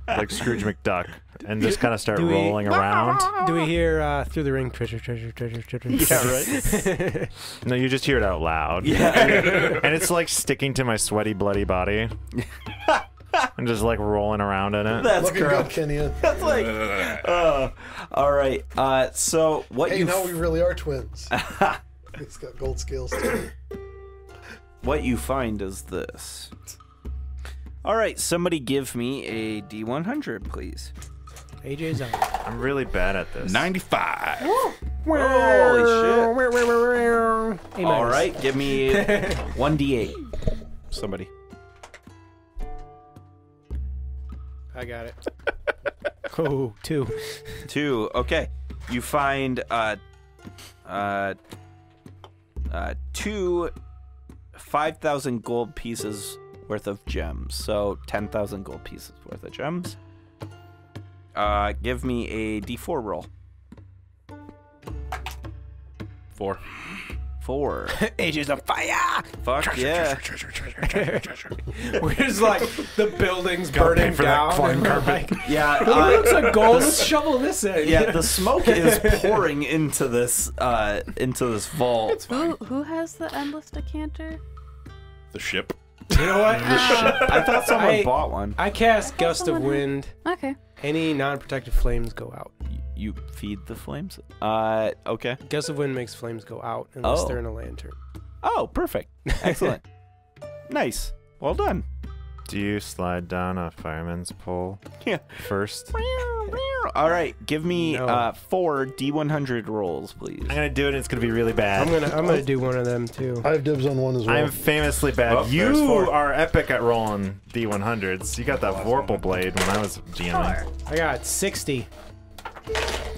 D: like Scrooge McDuck, and just kind of start
E: Do we-
D: rolling around.
E: Do we hear through the ring treasure?
A: yeah, right.
D: No, you just hear it out loud.
A: Yeah.
D: And it's like sticking to my sweaty, bloody body. I'm just like rolling around in it.
A: That's
G: Looking
A: correct.
G: good, Kenyon.
A: That's like, all right. So what
G: Hey,
A: you
G: now we really are twins. It's got gold scales too.
A: what you find is this. All right, somebody give me a D100, please.
E: AJ's on.
D: I'm really bad at this.
F: 95.
A: Holy shit!
E: A-.
A: All right, give me 1d8. Somebody.
E: I got it. Oh, 2.
A: 2. Okay, you find 2 5,000 gold pieces worth of gems. So 10,000 gold pieces worth of gems. Give me a D4 roll.
F: 4.
A: 4.
E: Ages of fire.
A: Fuck yeah.
E: We're just like the buildings burning down. And we're like,
A: Yeah.
E: it's a gold. Let's shovel this in.
A: Yeah, the smoke is pouring into this vault.
C: Who has the endless decanter?
F: The ship.
E: You know what?
A: I thought someone bought one.
E: I cast Gust of Wind.
C: Okay.
E: Any non-protected flames go out.
A: You feed the flames? Okay.
E: Gust of Wind makes flames go out unless
A: Oh.
E: they're in a lantern.
A: Oh, perfect. Excellent. Nice. Well done.
D: Do you slide down a fireman's pole
A: Yeah.
D: first?
A: All right, give me
E: No.
A: 4 D100 rolls, please.
D: I'm gonna do it and it's gonna be really bad.
E: I'm gonna do one of them too.
G: I have dibs on one as well.
D: I'm famously bad.
A: Oh, there's
D: you
A: 4.
D: are epic at rolling D100s. You got that Vorpal blade when I was GMing.
E: I got 60.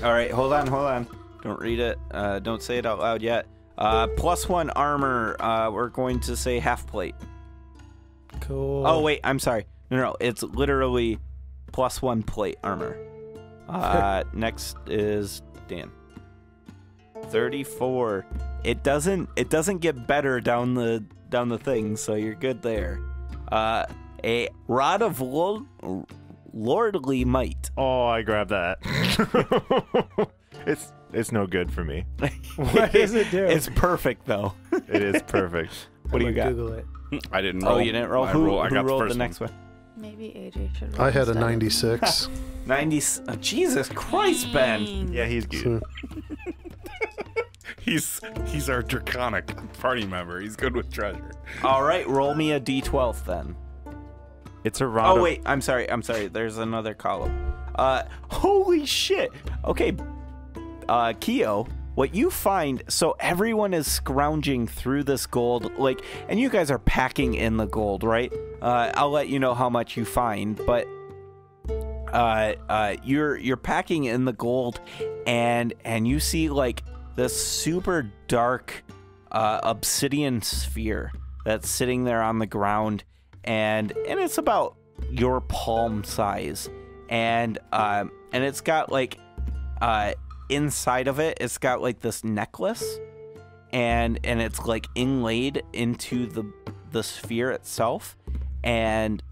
A: All right, hold on. Don't read it. Don't say it out loud yet. +1 armor. We're going to say half plate.
E: Cool.
A: Oh wait, I'm sorry. No, it's literally +1 plate armor. Next is Dan. 34. It doesn't get better down the thing, so you're good there. A rod of lordly might.
D: Oh, I grabbed that. It's no good for me.
E: What does it do?
A: It's perfect though.
D: It is perfect.
A: What do you got?
E: Google it.
F: I didn't roll.
A: Oh, you didn't roll.
F: I
A: Who
F: got
A: rolled the
F: first
A: next one?
C: Maybe AJ should roll
G: I had a
C: instead.
G: 96.
A: 90. Jesus Christ, Ben.
D: Yeah, he's good.
G: So,
F: He's our draconic party member. He's good with treasure.
A: All right, roll me a D12 then.
D: It's a rod.
A: Oh wait, I'm sorry. There's another column. Holy shit. Okay, Keo, what you find? So everyone is scrounging through this gold, and you guys are packing in the gold, right? I'll let you know how much you find, but you're packing in the gold, and you see this super dark obsidian sphere that's sitting there on the ground, and it's about your palm size, and it's got inside of it, it's got this necklace, and it's inlaid into the sphere itself, and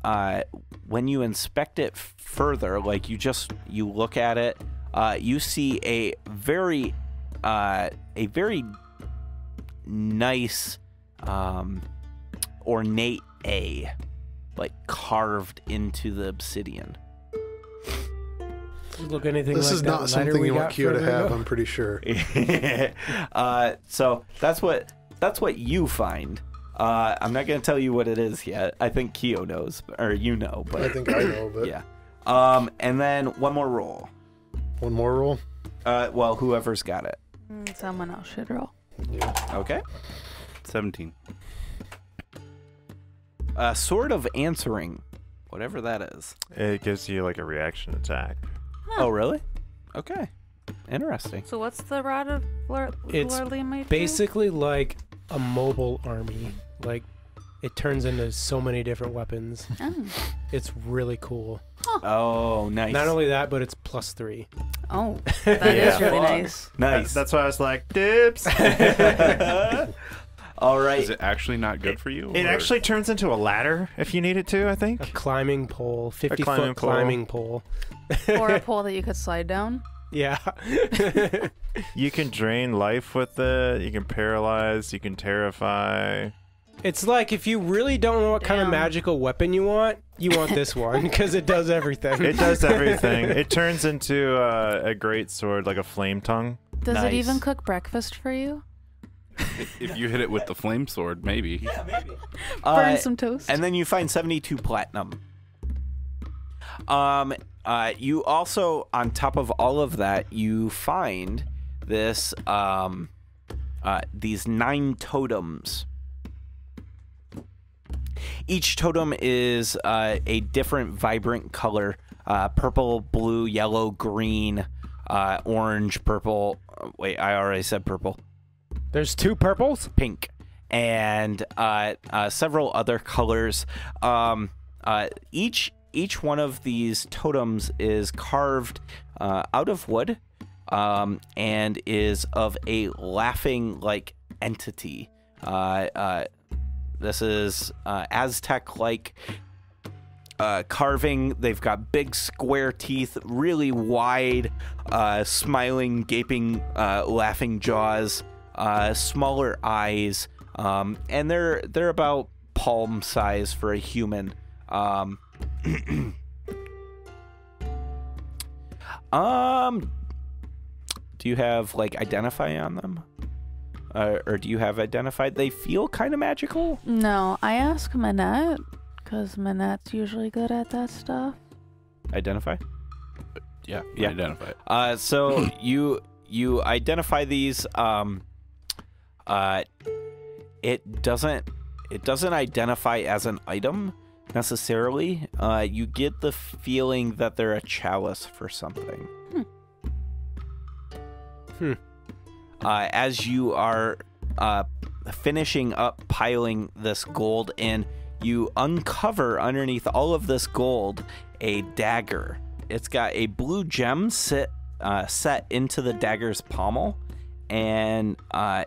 A: when you inspect it further, you look at it, you see a very nice ornate A carved into the obsidian.
E: Look anything
G: this
E: like
G: is
E: that
G: not
E: letter
G: something
E: we
G: you want
E: got
G: Kyo to
E: further
G: have,
E: ago?
G: I'm pretty sure.
A: So that's what you find. I'm not gonna tell you what it is yet. I think Keo knows, or you know, but
G: I think I know, but
A: yeah. And then one more roll.
G: one more roll.
A: Well, whoever's got it.
C: Someone else should roll.
A: Okay.
F: 17.
A: Sword of answering, whatever that is.
D: It gives you a reaction attack.
A: Oh, really? Okay. Interesting.
C: So what's the rod of
E: It's
C: lordly might do?
E: Basically like a mobile army. It turns into so many different weapons.
C: Oh.
E: It's really cool.
A: Oh, nice.
E: Not only that, but it's +3.
C: Oh, that is really
A: Fun.
C: nice.
A: Nice.
D: That's why I was like, dibs.
A: All right.
F: Is it actually not good for you?
D: It
F: or-
D: actually turns into a ladder if you need it to, I
E: A
D: think.
E: climbing pole, 50-foot
D: climbing pole.
E: climbing pole.
C: Or a pole that you could slide down.
E: Yeah.
D: You can drain life with it. You can paralyze. You can terrify.
E: It's like if you really don't know what kind of
C: Damn.
E: magical weapon you want this one because it does everything.
D: It does everything. It turns into a great sword, like a flame tongue.
C: Does
A: Nice.
C: it even cook breakfast for you?
F: If you hit it with the flame sword, maybe.
C: Burn some toast.
A: And then you find 72 platinum. You also, on top of all of that, you find this these 9 totems. Each totem is a different vibrant color: purple, blue, yellow, green, orange, purple. Wait, I already said purple.
E: There's 2 purples?
A: Pink, and several other colors. Each one of these totems is carved out of wood, and is of a laughing like entity. This is Aztec-like carving. They've got big square teeth, really wide, smiling, gaping, laughing jaws, smaller eyes, and they're about palm size for a human. Do you have like identify on them? Or do you have identified? They feel kind of magical.
C: No, I ask Manette, because Manette's usually good at that stuff.
A: Identify?
F: Yeah.
A: Yeah.
F: Identify it.
A: So you identify these. It doesn't identify as an item necessarily. You get the feeling that they're a chalice for something. As you are finishing up piling this gold in, you uncover underneath all of this gold a dagger. It's got a blue gem set into the dagger's pommel, and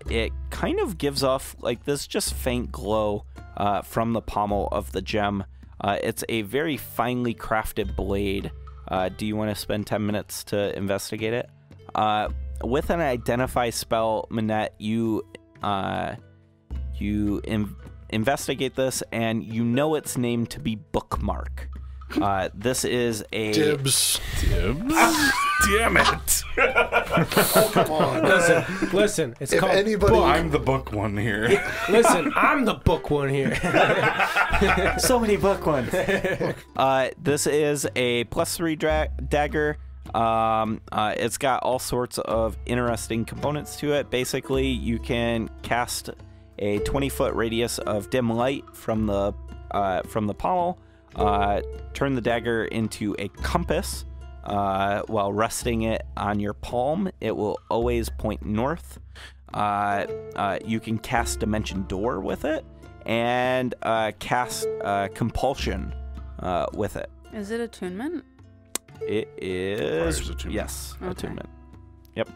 A: it kind of gives off like this just faint glow from the pommel of the gem. It's a very finely crafted blade. Do you want to spend 10 minutes to investigate it? With an identify spell, Manette, you investigate this, and you know its name to be Bookmark. This is a
G: Dibs.
F: Damn it!
G: Oh, come on.
E: Listen. It's
G: If
E: called.
G: anybody,
F: I'm the book one here.
E: Listen, I'm the book one here.
A: so many book ones. This is a +3 dagger. It's got all sorts of interesting components to it. Basically, you can cast a 20-foot radius of dim light from the pommel, turn the dagger into a compass. While resting it on your palm, it will always point north. You can cast Dimension Door with it, and cast Compulsion with it.
C: Is it attunement?
A: It is.
F: Requires attunement.
A: Yes,
C: Okay.
A: attunement. Yep.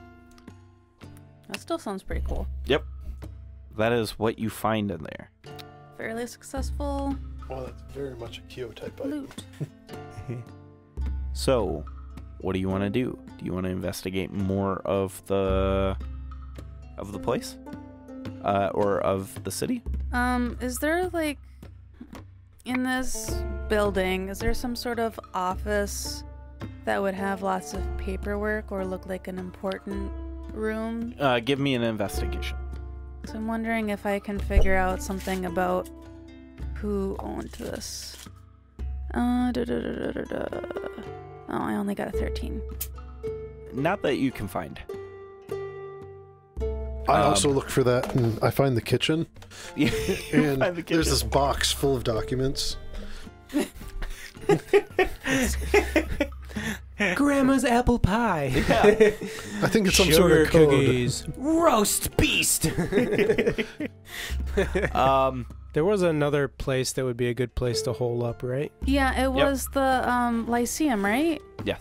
C: That still sounds pretty cool.
A: Yep. That is what you find in there.
C: Fairly successful
G: well, that's very much a Kyo type item.
C: loot.
A: So, what do you want to do? Do you want to investigate more of the place, or of the city?
C: Is there like in this building? Is there some sort of office that would have lots of paperwork or look like an important room?
A: Give me an investigation.
C: So I'm wondering if I can figure out something about who owned this. Oh, I only got a 13.
A: Not that you can find.
G: I also look for that, and I find the kitchen.
A: You
G: And
A: find the
G: there's
A: kitchen.
G: this box full of documents.
E: Grandma's apple pie.
G: I think it's some
E: Sugar
G: sort of code.
E: cookies. Roast beast. There was another place that would be a good place to hole up, right?
C: Yeah, it was the Lyceum, right?
A: Yeah.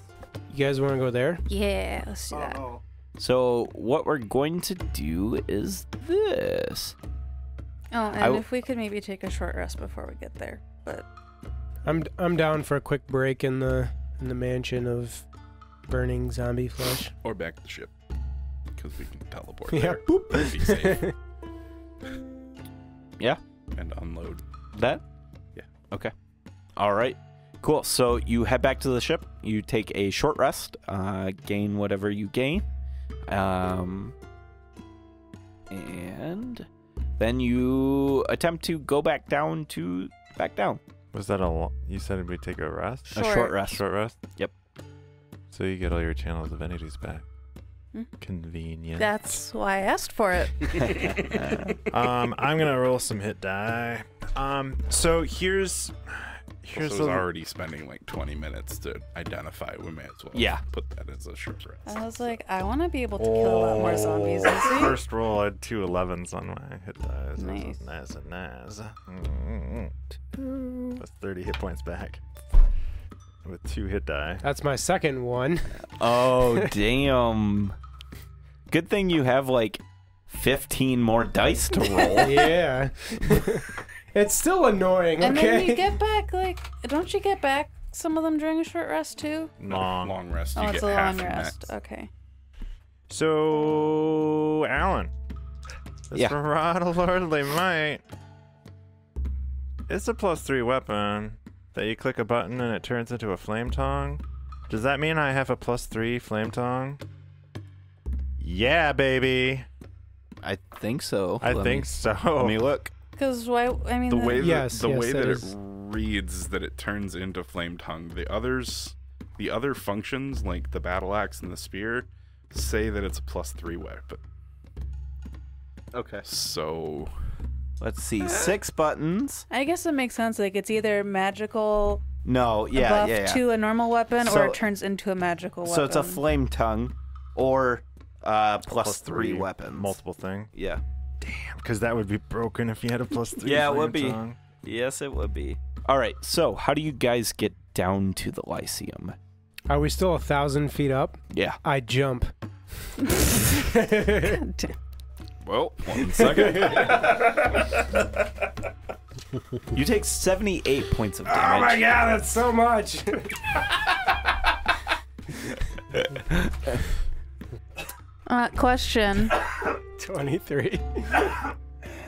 E: You guys want to go there?
C: Yeah, let's do that.
A: So what we're going to do is this.
C: Oh, and
A: w-
C: if we could maybe take a short rest before we get there. But
E: I'm down for a quick break in the mansion of burning zombie flesh.
F: Or back to the ship. Because we can teleport
E: Yeah.
F: there.
E: Boop.
F: And be safe.
A: Yeah.
F: And unload.
A: That?
F: Yeah.
A: Okay. All right. Cool. So you head back to the ship. You take a short rest. Gain whatever you gain. And then you attempt to go back down.
D: Was that you said we take a rest?
A: A short rest.
D: Short rest?
A: Yep.
D: So you get all your channel divinities back.
C: Hmm.
D: Convenient.
C: that's why I asked for it.
D: I'm gonna roll some hit die. So here's
F: Also, was already spending like 20 minutes to identify. We may as well put that as a short rest.
C: I was like, I want to be able to kill a lot more zombies. You see?
D: First roll, I had 2 11s on my hit die. So
C: Nice.
D: Nice and nice. That's 30 hit points back. with 2 hit die.
E: That's my second one.
A: Oh, damn. Good thing you have like 15 more dice to roll.
E: Yeah. It's still annoying,
C: And
E: okay?
C: then you get back, like, don't you get back some of them during a short rest too?
F: Long rest.
C: Oh,
F: You
C: it's
F: get
C: a
F: half
C: long
F: your
C: rest.
F: max.
C: Okay.
D: So, Alan. This
A: Yeah.
D: Marauder Lordly Might. It's a +3 weapon that you click a button and it turns into a flame tongue. Does that mean I have a +3 flame tongue? Yeah, baby.
A: I think so.
D: I think so.
A: Let me look.
C: Because why? I mean,
F: The way that,
E: Yes,
F: the way
E: that
F: that
E: is-
F: it reads is that it turns into flame tongue. The other functions like the battle axe and the spear say that it's a +3 weapon.
A: Okay.
F: So
A: Let's see. 6 buttons.
C: I guess it makes sense. Like it's either magical
A: No, yeah,
C: buff
A: yeah, yeah.
C: to a normal weapon,
A: So-
C: or it turns into a magical weapon.
A: So it's a flame tongue or +3 weapons.
D: Multiple thing.
A: Yeah.
D: Damn, because that would be broken if you had a +3.
A: Yeah, it
D: flame
A: would be.
D: tongue.
A: Yes, it would be. All right. So, how do you guys get down to the Lyceum?
E: Are we still 1,000 feet up?
A: Yeah.
E: I jump.
F: well, 1 second.
A: You take 78 points of damage.
E: Oh my god, that's so much!
C: Question.
E: 23.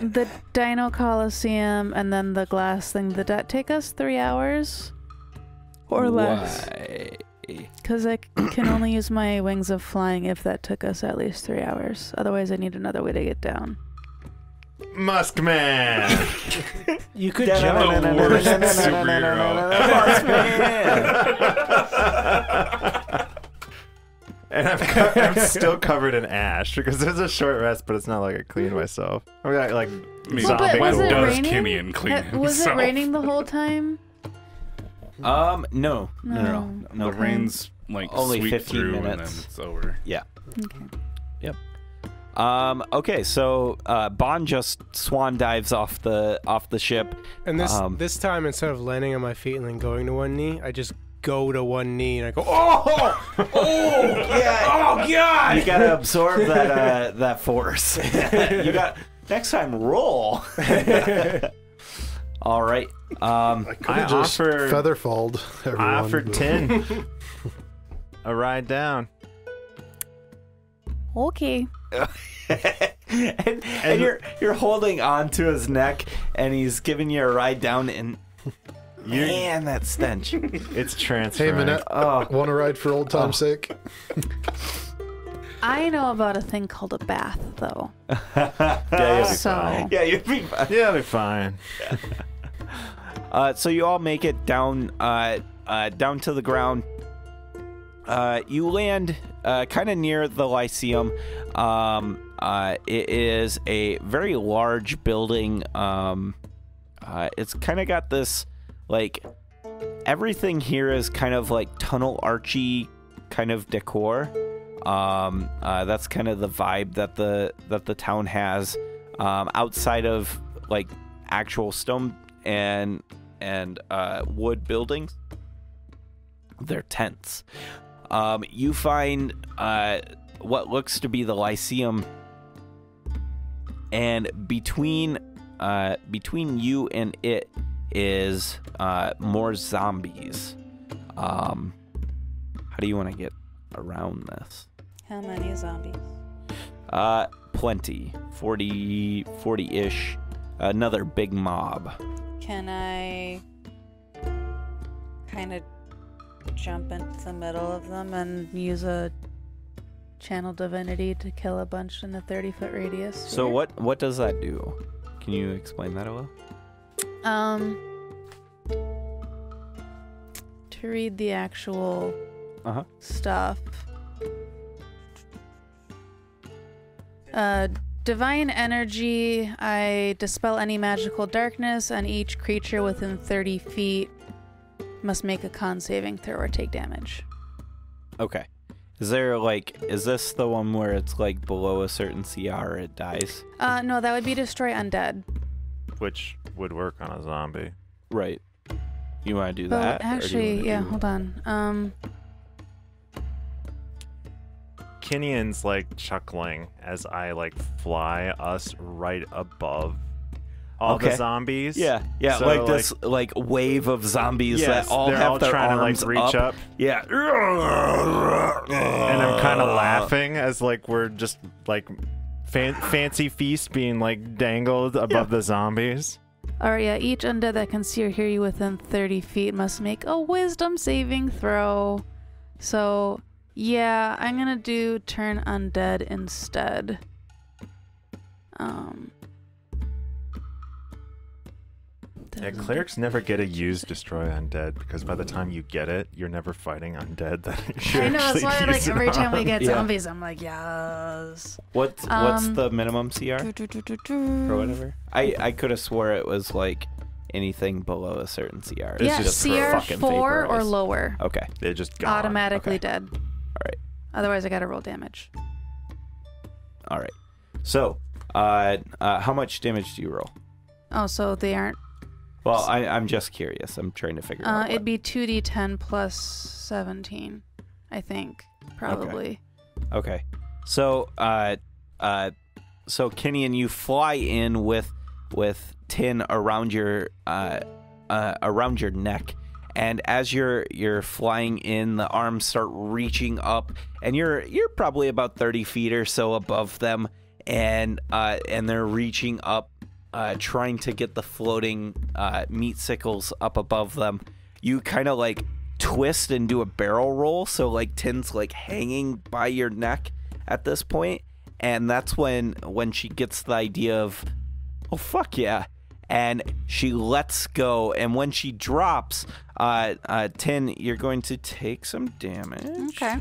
C: The Dino Coliseum and then the glass thing, did that take us 3 hours? Or less?
A: Why?
C: Because I can only use my wings of flying if that took us at least 3 hours. Otherwise, I need another way to get down.
D: Muskman!
E: You could
F: The
E: jump.
F: worst superhero.
D: And I'm still covered in ash because there's a short rest, but it's not like I clean myself. I got like
F: I mean,
C: Well, but was
F: when
C: it
F: does
C: raining?
F: Kenyon clean
C: Was it
F: himself?
C: raining the whole time?
A: No.
C: No.
A: No.
F: The rain's like
A: Only
F: sweep
A: 15
F: through and then
A: minutes.
F: it's over.
A: Yeah.
C: Okay.
A: Okay, so Bond just swan dives off the ship.
E: And this time, instead of landing on my feet and then going to one knee, I just go to one knee and I go, oh! Oh!
A: Yeah.
E: Oh, God!
A: You gotta absorb that force. You got next time roll. All right.
G: I could have just
D: offered-
G: featherfalled everyone.
D: I offered
G: but-
D: 10. A ride down.
C: Okay.
A: and you're holding on to his neck, and he's giving you a ride down, and man, that stench.
D: It's
G: Hey,
D: transferring.
G: Minette,
A: Oh.
G: want to ride for old time's sake?
C: I know about a thing called a bath, though.
D: Yeah, you'll be
C: So,
D: fine.
A: Yeah, you'd be fine.
D: Yeah, you'll be fine.
A: So you all make it down to the ground. You land kind of near the Lyceum. It is a very large building. It's kind of got this, like, everything here is kind of like tunnel archy kind of decor. That's kind of the vibe that the town has. Outside of like actual stone and wood buildings, they're tents. You find what looks to be the Lyceum, and between you and it is more zombies. How do you want to get around this?
C: how many zombies?
A: Plenty. 40-ish. Another big mob.
C: Can I kind of jump into the middle of them and use a channel divinity to kill a bunch in a 30-foot radius?
A: So what does that do? Can you explain that a little?
C: To read the actual
A: Uh-huh.
C: stuff. Divine energy. I dispel any magical darkness, and each creature within 30 feet must make a con saving throw or take damage.
A: Okay. Is this the one where it's like below a certain CR it dies?
C: No, that would be destroy undead.
D: Which would work on a zombie.
A: Right. You want to do
C: But
A: that? or do you
C: actually,
A: wanna
C: yeah,
A: do-
C: hold on.
D: Kinian's like chuckling as I like fly us right above all
A: Okay.
D: the zombies.
A: Yeah, yeah,
D: So,
A: like this like wave of zombies
D: Yes,
A: that all
D: they're
A: have
D: all
A: their
D: trying
A: arms
D: to like reach up.
A: Yeah.
D: And I'm kind of laughing as like we're just like fancy feast being like dangled above the zombies.
C: Alright, yeah, each undead that can see or hear you within 30 feet must make a wisdom saving throw. So, yeah, I'm gonna do turn undead instead.
D: Yeah, clerics never get to use destroy undead because by the time you get it, you're never fighting undead. That you
C: I know, that's why like every time we get
A: Yeah.
C: zombies, I'm like, yes.
A: What's the minimum CR or whatever? I could have swore it was like anything below a certain CR. It's
C: Yeah,
A: just for
C: CR
A: fucking
C: 4 or
A: vaporize.
C: lower.
A: Okay.
D: They just gone.
C: Automatically
A: Okay.
C: dead.
A: Alright.
C: Otherwise, I gotta roll damage.
A: All right. So, how much damage do you roll?
C: Oh, so they aren't.
A: Well, I'm just curious. I'm trying to figure out.
C: It'd be 2d10 plus 17, I think, probably.
A: Okay. So, so Kinian, you fly in with tin around your neck, and as you're flying in, the arms start reaching up, and you're probably about 30 feet or so above them, and they're reaching up, trying to get the floating meat sickles up above them. You kind of like twist and do a barrel roll, so like tin's like hanging by your neck at this point, and that's when she gets the idea of, oh fuck yeah, and she lets go, and when she drops, Tin, you're going to take some damage.
C: Okay.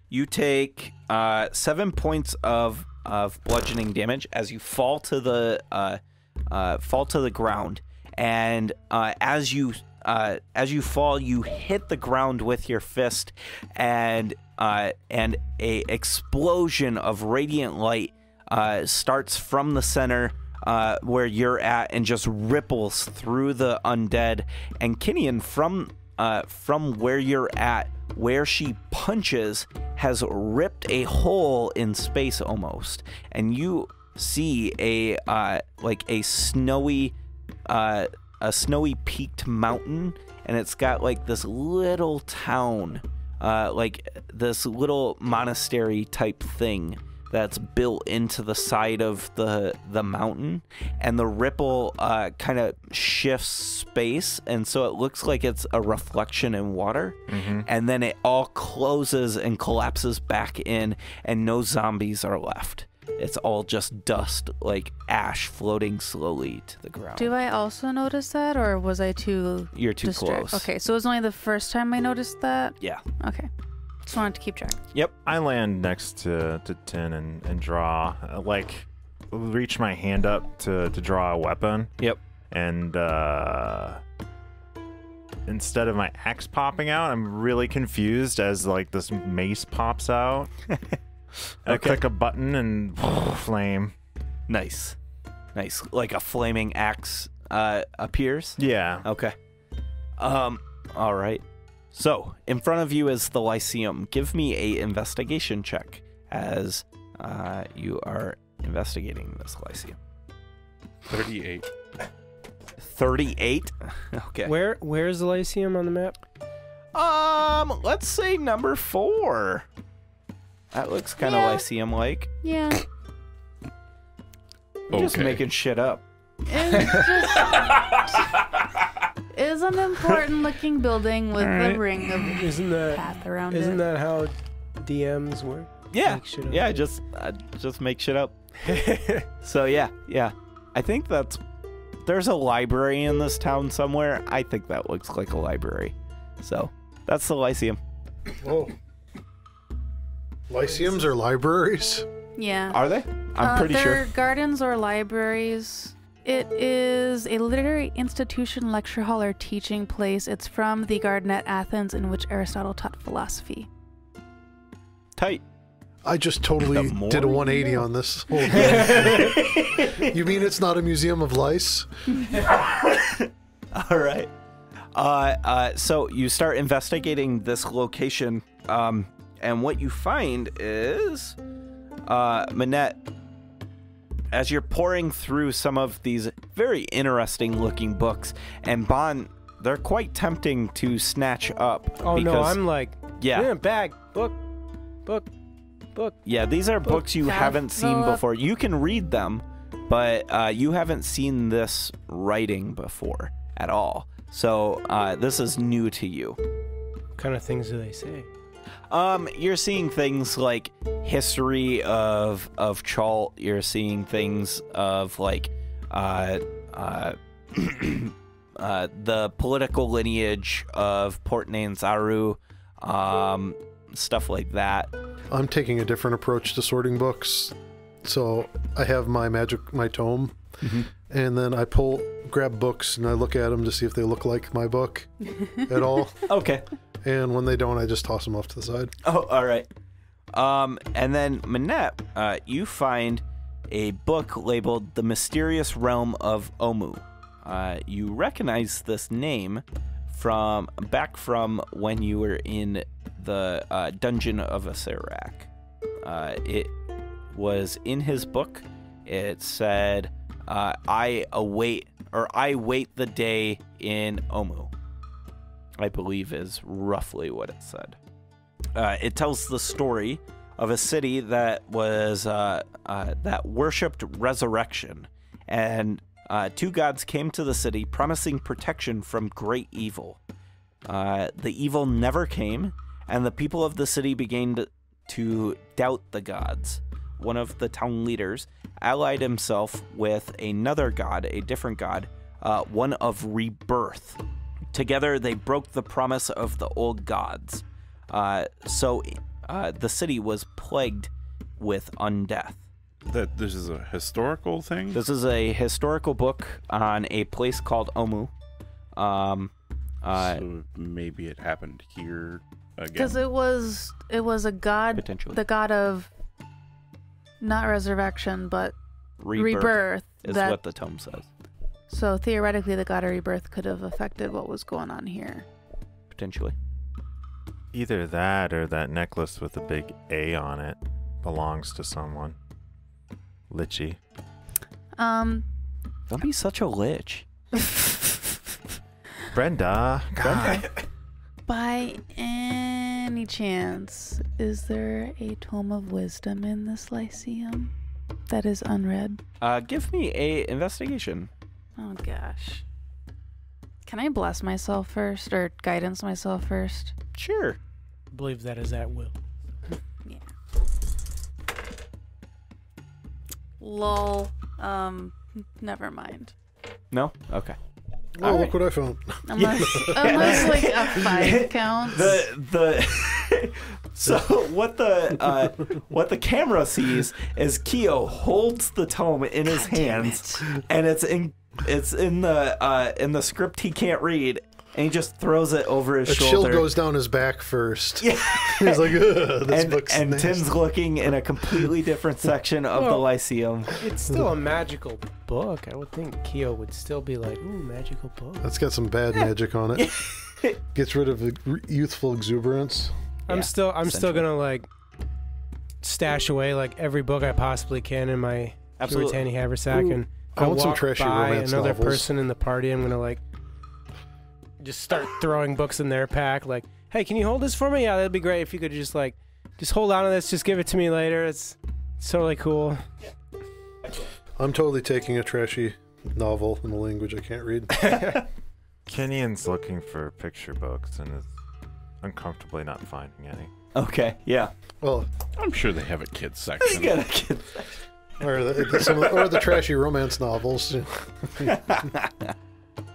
A: You take 7 points of bludgeoning damage as you fall to the ground, and as you fall, you hit the ground with your fist, and a explosion of radiant light starts from the center where you're at and just ripples through the undead. And Kinian, from where you're at, where she punches, has ripped a hole in space almost, and you see a snowy peaked mountain, and it's got like this little town, like this little monastery type thing that's built into the side of the mountain, and the ripple kind of shifts space, and so it looks like it's a reflection in water, and then it all closes and collapses back in, and no zombies are left. It's all just dust, like ash floating slowly to the ground.
C: Do I also notice that, or was I too...
A: You're too close.
C: Okay, so it was only the first time I noticed that?
A: Yeah.
C: Okay. Just wanted to keep track.
A: Yep.
D: I land next to Tin and draw, like, reach my hand up to draw a weapon.
A: Yep.
D: And instead of my axe popping out, I'm really confused as like this mace pops out. I click a button and flame.
A: Nice. Like a flaming axe appears.
D: Yeah.
A: Okay. All right. So, in front of you is the Lyceum. Give me a investigation check as you are investigating this Lyceum.
F: 38.
A: 38? Okay.
E: Where's the Lyceum on the map?
A: Let's say number 4. That looks kind of Lyceum-like.
C: Yeah.
A: You're just
F: Okay.
A: making shit up.
C: It's just... is an important looking building with a ring of
E: Isn't that
C: path around
E: isn't
C: it.
E: that how DMs work?
A: Yeah.
E: Make shit up.
A: Yeah, just make shit up. So yeah. I think there's a library in this town somewhere. I think that looks like a library. So that's the Lyceum.
G: Whoa. Lyceums are libraries?
C: Yeah.
A: Are they? I'm pretty
C: they're
A: sure.
C: gardens or libraries. It is a literary institution, lecture hall, or teaching place. It's from the garden at Athens in which Aristotle taught philosophy.
A: Tight.
G: I just totally
A: The more
G: did a
A: you
G: 180
A: know.
G: on this whole thing. You mean it's not a museum of lice?
A: All right. So you start investigating this location, and what you find is, Manette, as you're pouring through some of these very interesting looking books, and Bon, they're quite tempting to snatch up.
E: Oh no,
A: because,
E: I'm like,
A: yeah,
E: in a bag, book.
A: Yeah, these are books you haven't seen before. You can read them, but you haven't seen this writing before at all. So this is new to you.
E: What kind of things do they say?
A: You're seeing things like history of Chalt. You're seeing things of like the political lineage of Port Nanzaru, stuff like that.
G: I'm taking a different approach to sorting books. So I have my tome, and then I grab books and I look at them to see if they look like my book at all.
A: Okay.
G: And when they don't, I just toss them off to the side.
A: Oh, all right. And then Manette, you find a book labeled "The Mysterious Realm of Omu." You recognize this name from when you were in the dungeon of Acerak. It was in his book. It said, I wait the day in Omu, I believe is roughly what it said. It tells the story of a city that was that worshipped resurrection, and two gods came to the city promising protection from great evil. The evil never came, and the people of the city began to doubt the gods. One of the town leaders allied himself with another god, a different god, one of rebirth. Together, they broke the promise of the old gods. So the city was plagued with undeath.
F: That this is a historical thing?
A: This is a historical book on a place called Omu.
F: So maybe it happened here again.
C: Because it was a god,
A: Potentially.
C: the god of not resurrection, but rebirth.
A: Is what the tome says.
C: So theoretically, the god of rebirth could have affected what was going on here.
A: Potentially.
D: Either that or that necklace with a big A on it belongs to someone. Lichy.
A: Don't be such a lich.
D: Brenda. God.
C: By any chance, is there a tome of wisdom in this Lyceum that is unread?
A: Give me a investigation.
C: Oh gosh. Can I bless myself first or guidance myself first?
A: Sure.
E: I believe that is at will.
C: Yeah. Lol. Never mind.
A: No? Okay.
G: Oh, look what I found.
C: Unless like a 5 counts.
A: So what the camera sees is Keo holds the tome in his hands, and it's in the script he can't read, and he just throws it over his shoulder.
G: Shield goes down his back first.
A: Yeah.
G: He's like, ugh, this book's
A: and
G: nasty.
A: Tim's looking in a completely different section of the Lyceum.
E: It's still a magical book. I would think Keo would still be like, ooh, magical book.
G: That's got some bad magic on it. Gets rid of youthful exuberance.
E: I'm still gonna like stash away like every book I possibly can in my Puritani haversack, and if
G: I want some
E: walk
G: trashy
E: by
G: romance
E: another
G: novels.
E: person in the party, I'm gonna like just start throwing books in their pack. Like, hey, can you hold this for me? Yeah, that'd be great if you could just hold on to this. Just give it to me later. It's totally cool.
G: I'm totally taking a trashy novel in a language I can't read.
D: Kenyan's looking for picture books and is uncomfortably not finding any.
A: Okay, yeah.
G: Well,
F: I'm sure they have a kids section.
A: You got a kid.
G: or the trashy romance novels.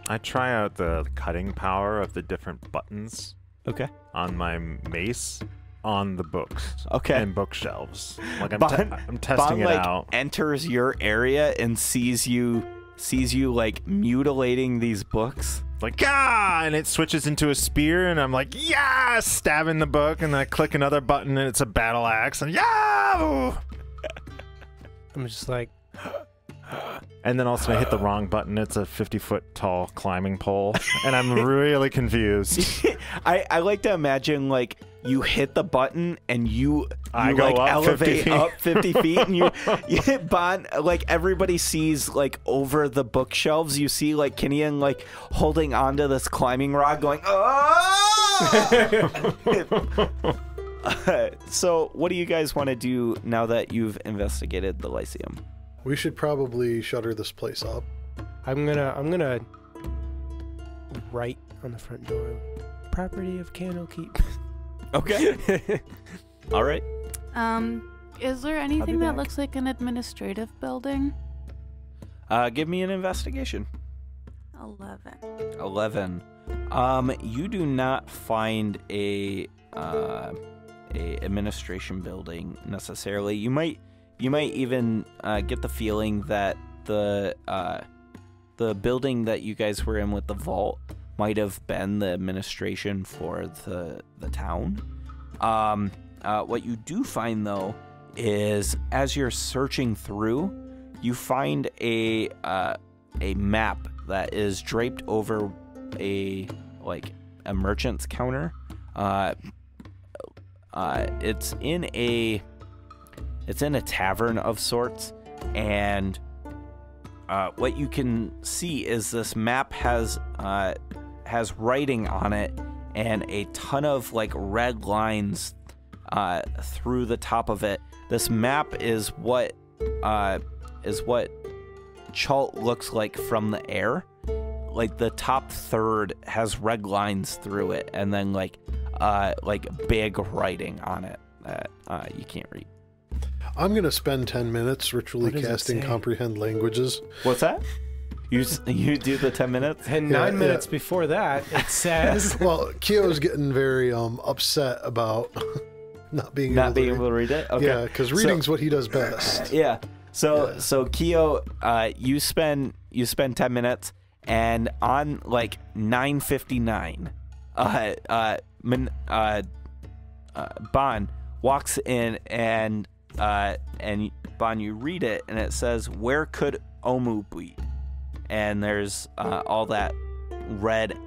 D: I try out the cutting power of the different buttons
A: Okay.
D: on my mace on the books.
A: Okay.
D: And bookshelves. Like I'm
A: Bon
D: testing it
A: like
D: out.
A: enters your area and sees you like mutilating these books.
D: Like, ah! And it switches into a spear, and I'm like, yeah! Stabbing the book, and I click another button, and it's a battle axe, and yeah!
E: I'm just like,
D: And then all of a sudden I hit the wrong button. It's a 50-foot tall climbing pole, and I'm really confused.
A: I like to imagine like you hit the button and you
D: I go
A: like
D: up
A: elevate
D: 50 feet.
A: up 50 feet and you hit Bond. Like everybody sees like over the bookshelves, you see like Kinian like holding onto this climbing rod, going oh. So what do you guys want to do now that you've investigated the Lyceum?
G: We should probably shutter this place up.
E: I'm gonna write on the front door, property of Candlekeep.
A: Okay. All right.
C: Is there anything that looks like an administrative building?
A: Give me an investigation.
C: 11.
A: You do not find a administration building necessarily. You might even get the feeling that the building that you guys were in with the vault might have been the administration for the town. What you do find though is as you're searching through, you find a map that is draped over a merchant's counter. It's in a tavern of sorts, and what you can see is this map has writing on it and a ton of like red lines through the top of it. This map is what Chult looks like from the air. Like the top third has red lines through it, and then like big writing on it that you can't read.
G: I'm going to spend 10 minutes ritually casting Comprehend Languages.
A: What's that? You do the 10 minutes?
E: And 9 minutes before that, it says...
G: Well, Kyo's getting very upset about not being able to read
A: it? Okay.
G: Yeah, because reading's what he does best.
A: Yeah. So Kyo, you spend 10 minutes, and on like 9:59, Bon walks in, and Bon, you read it, and it says, "Where could Omu be?" And there's all that red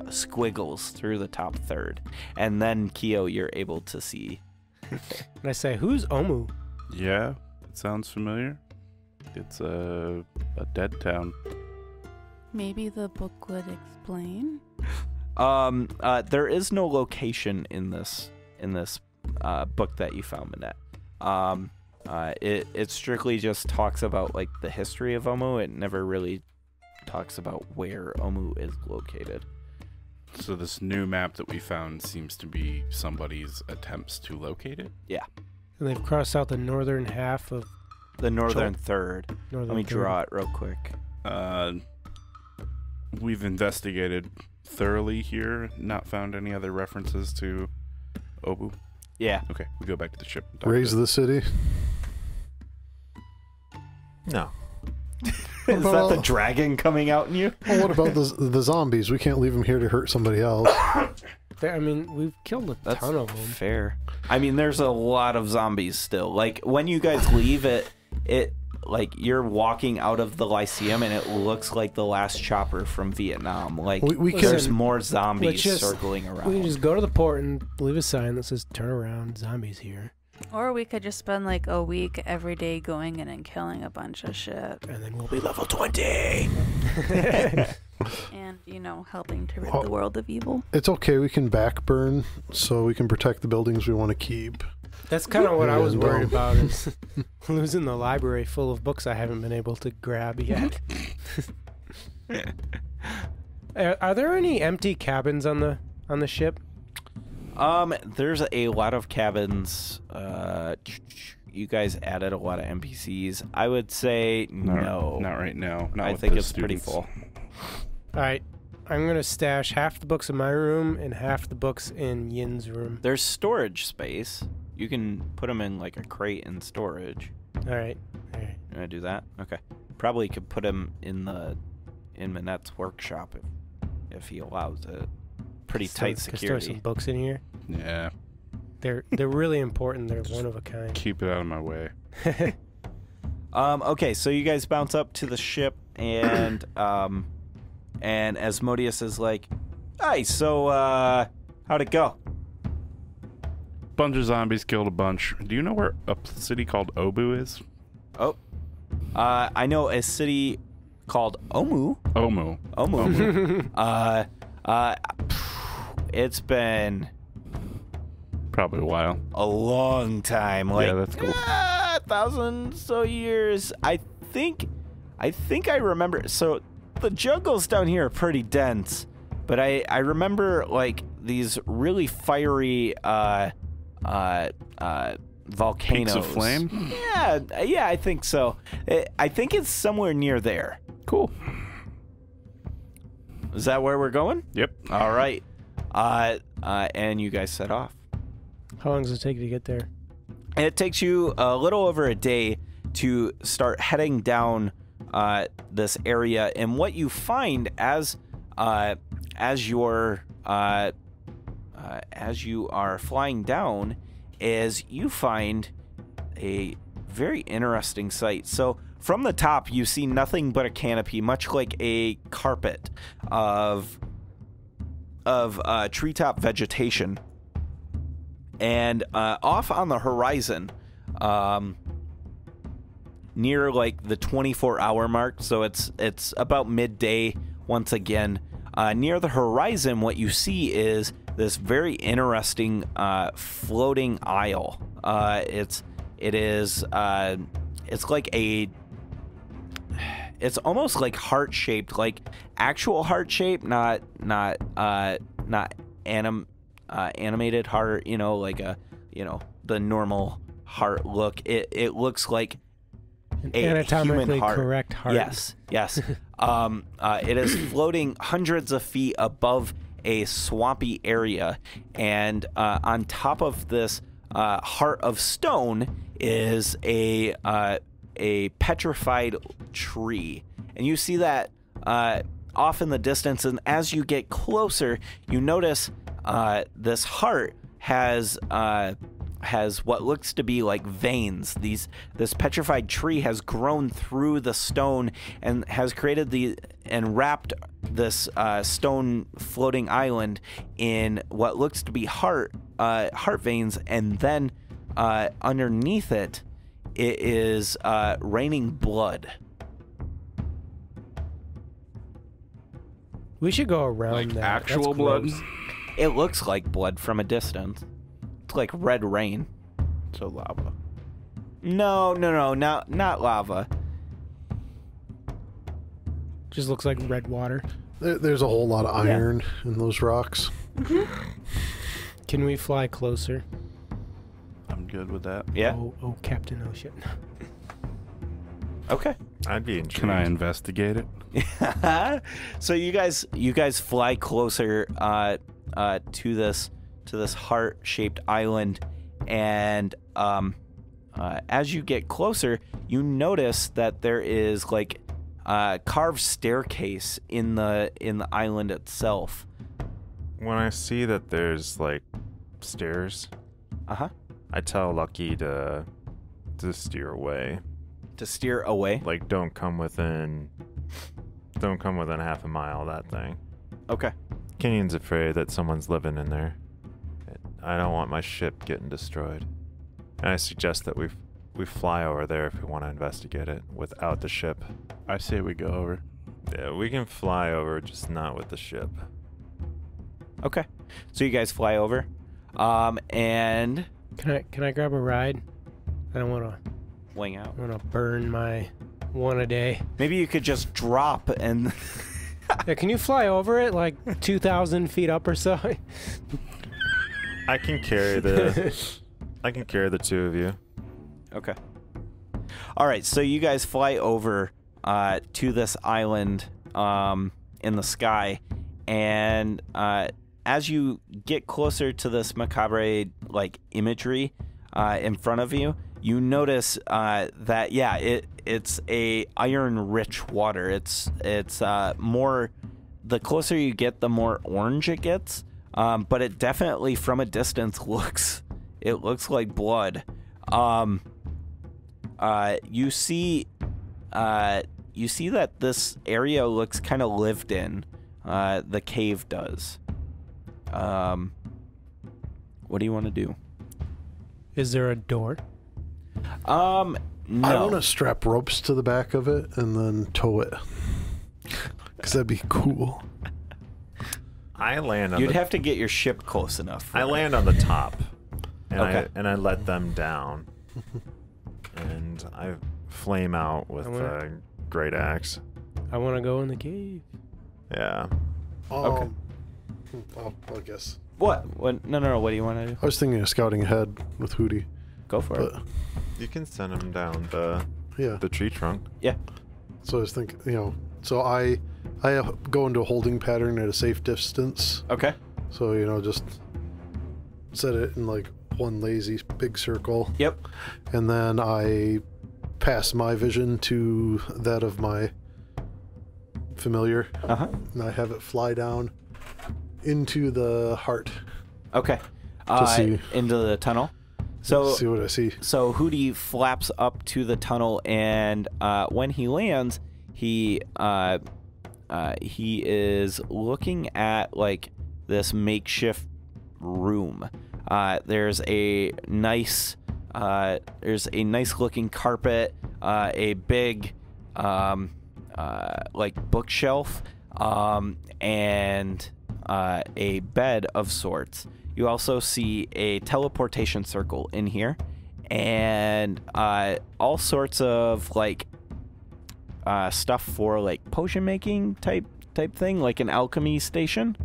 A: squiggles through the top third, and then Kyo, you're able to see.
E: And I say, "Who's Omu?"
F: Yeah, it sounds familiar. It's a dead town.
C: Maybe the book would explain.
A: There is no location in this book that you found, Minette. It strictly just talks about like the history of Omu. It never really talks about where Omu is located.
F: So this new map that we found seems to be somebody's attempts to locate it?
A: Yeah.
E: And they've crossed out the northern half of
A: the northern third.
E: Northern
A: Let me
E: third.
A: draw it real quick.
F: We've investigated thoroughly here, not found any other references to Obu.
A: Yeah.
F: Okay, we go back to the ship. And talk
G: Raise
F: to
G: the city.
D: No.
A: Is that the dragon coming out in you?
G: Well, what about the zombies? We can't leave them here to hurt somebody else.
E: I mean, we've killed a
A: That's
E: ton of them.
A: fair. I mean, there's a lot of zombies still. Like when you guys leave it like you're walking out of the Lyceum and it looks like the last chopper from Vietnam. Like there's more zombies circling around.
E: We can just go to the port and leave a sign that says "Turn around, zombies here."
C: Or we could just spend like a week every day going in and killing a bunch of shit.
E: And then we'll be level 20.
C: And, helping to rid the world of evil.
G: It's okay. We can backburn so we can protect the buildings we want to keep.
E: That's kind of what I was worried about, is losing the library full of books I haven't been able to grab yet. Are there any empty cabins on the ship?
A: There's a lot of cabins. You guys added a lot of NPCs. I would say no.
F: Not right now. Not
A: I
F: with
A: think
F: the
A: it's pretty
F: students.
A: full.
E: All right. I'm going to stash half the books in my room and half the books in Yin's room.
A: There's storage space. You can put them in like a crate in storage.
E: All right.
A: You want to do that? Okay. Probably could put them in Minette's workshop if he allows it. Pretty tight
E: Could
A: security.
E: throw some books in here.
F: Yeah.
E: They're really important. They're one of a kind.
F: Keep it out of my way.
A: Okay, so you guys bounce up to the ship, and Asmodeus is like, "Hey, so how'd it go?"
F: Bunch of zombies killed a bunch. Do you know where a city called Obu is?
A: Oh, I know a city called Omu.
F: Omu.
A: It's been
F: Probably a while.
A: a long time. Like,
F: Yeah, that's cool.
A: 1,000 so years. I think I remember. So the jungles down here are pretty dense, but I remember like these really fiery volcanoes.
F: Peaks of flame?
A: Yeah, I think so. I think it's somewhere near there.
F: Cool.
A: Is that where we're going?
F: Yep.
A: All right. And you guys set off.
E: How long does it take to get there?
A: And it takes you a little over a day to start heading down this area. And what you find as you are flying down is you find a very interesting sight. So from the top, you see nothing but a canopy, much like a carpet of treetop vegetation. And off on the horizon, near like the 24-hour mark, so it's about midday once again. Near the horizon, what you see is this very interesting floating isle. It's almost like heart-shaped, like actual heart-shaped, not animated heart, like the normal heart look. It looks like a
E: Anatomically
A: human heart.
E: correct heart.
A: Yes. It is floating hundreds of feet above a swampy area, and on top of this heart of stone is a petrified tree, and you see that off in the distance. And as you get closer, you notice this heart has what looks to be like veins. This petrified tree has grown through the stone and has created and wrapped this stone floating island in what looks to be heart veins, and then underneath it is raining blood.
E: We should go around
F: Like
E: that.
F: actual
E: That's
F: blood?
E: gross.
A: It looks like blood from a distance. It's like red rain.
F: So lava.
A: No, not lava.
E: Just looks like red water.
G: There's a whole lot of iron in those rocks.
E: Can we fly closer?
F: I'm good with that.
A: Yeah.
E: Oh, Captain Ocean.
A: Okay.
D: I'd be intrigued.
F: Can I investigate it?
A: So you guys fly closer to this heart-shaped island, and as you get closer, you notice that there is like a carved staircase in the island itself.
D: When I see that there's like stairs, I tell Lucky to steer away.
A: To steer away.
D: Like, don't come within half a mile of that thing.
A: Okay.
D: Kenyon's afraid that someone's living in there. I don't want my ship getting destroyed. And I suggest that we fly over there if we want to investigate it without the ship.
F: I say we go over.
D: Yeah, we can fly over, just not with the ship.
A: Okay. So you guys fly over, and
E: Can I grab a ride? I don't want to.
A: wing out.
E: I want to burn my one a day.
A: Maybe you could just drop and.
E: Yeah, can you fly over it like 2,000 feet up or so?
D: I can carry the two of you.
A: Okay. All right, so you guys fly over to this island in the sky, and as you get closer to this macabre like imagery in front of you, you notice that it's a iron-rich water. It's more. The closer you get, the more orange it gets. But it definitely, from a distance, looks like blood. you see that this area looks kind of lived in. The cave does. What do you want to do?
E: Is there a door?
A: No.
G: I want to strap ropes to the back of it and then tow it. Because that'd be cool.
D: I land on
A: You'd
D: the,
A: have to get your ship close enough.
D: I land on the top. And
A: Okay.
D: I let them down. And I flame out with a great axe.
E: I want to go in the cave.
D: Yeah.
A: Okay.
G: Oh, I guess.
A: What? No. What do you want to do?
G: I was thinking of scouting ahead with Hootie.
A: Go for it.
G: But
D: You can send him down the
G: yeah.
D: tree trunk.
A: Yeah.
G: So I was thinking, so I go into a holding pattern at a safe distance.
A: Okay.
G: So, just set it in like one lazy big circle.
A: Yep.
G: And then I pass my vision to that of my familiar.
A: Uh-huh.
G: And I have it fly down into the heart.
A: Okay.
G: see.
A: Into the tunnel. So
G: See what I see.
A: So Hootie flaps up to the tunnel, and when he lands, he is looking at like this makeshift room. There's a nice looking carpet, a big like bookshelf, and a bed of sorts. You also see a teleportation circle in here, and all sorts of like stuff for like potion making type thing, like an alchemy station.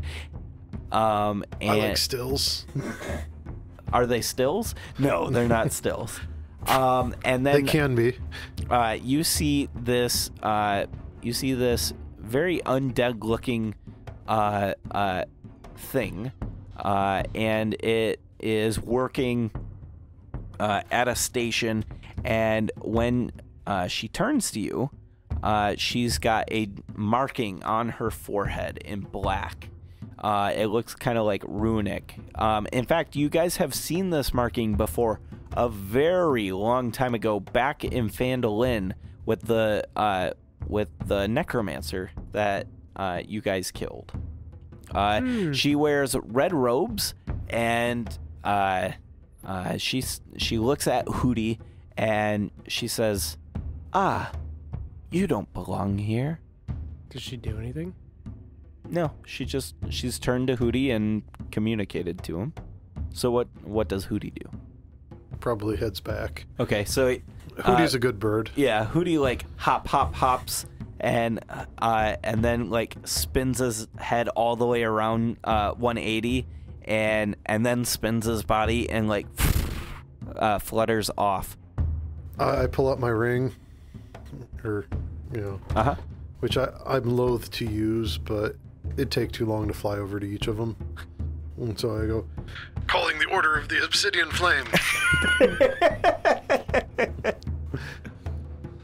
A: And
G: I like stills.
A: are they stills? No, they're not stills. And then
G: They can be.
A: you see this very undead looking thing, and it is working at a station, and when she turns to you, she's got a marking on her forehead in black. It looks kind of like runic. In fact, you guys have seen this marking before a very long time ago, back in Phandalin with the necromancer that you guys killed. She wears red robes, and she looks at Hootie, and she says, "Ah, you don't belong here."
E: Does she do anything?
A: No, she's turned to Hootie and communicated to him. So what does Hootie do?
G: Probably heads back.
A: Okay, so
G: Hootie's a good bird.
A: yeah, Hootie like hops and then like spins his head all the way around 180 and then spins his body and like flutters off.
G: I pull out my ring, or
A: Uh-huh.
G: which I'm loath to use, but it'd take too long to fly over to each of them. And so I go, calling the Order of the Obsidian Flame.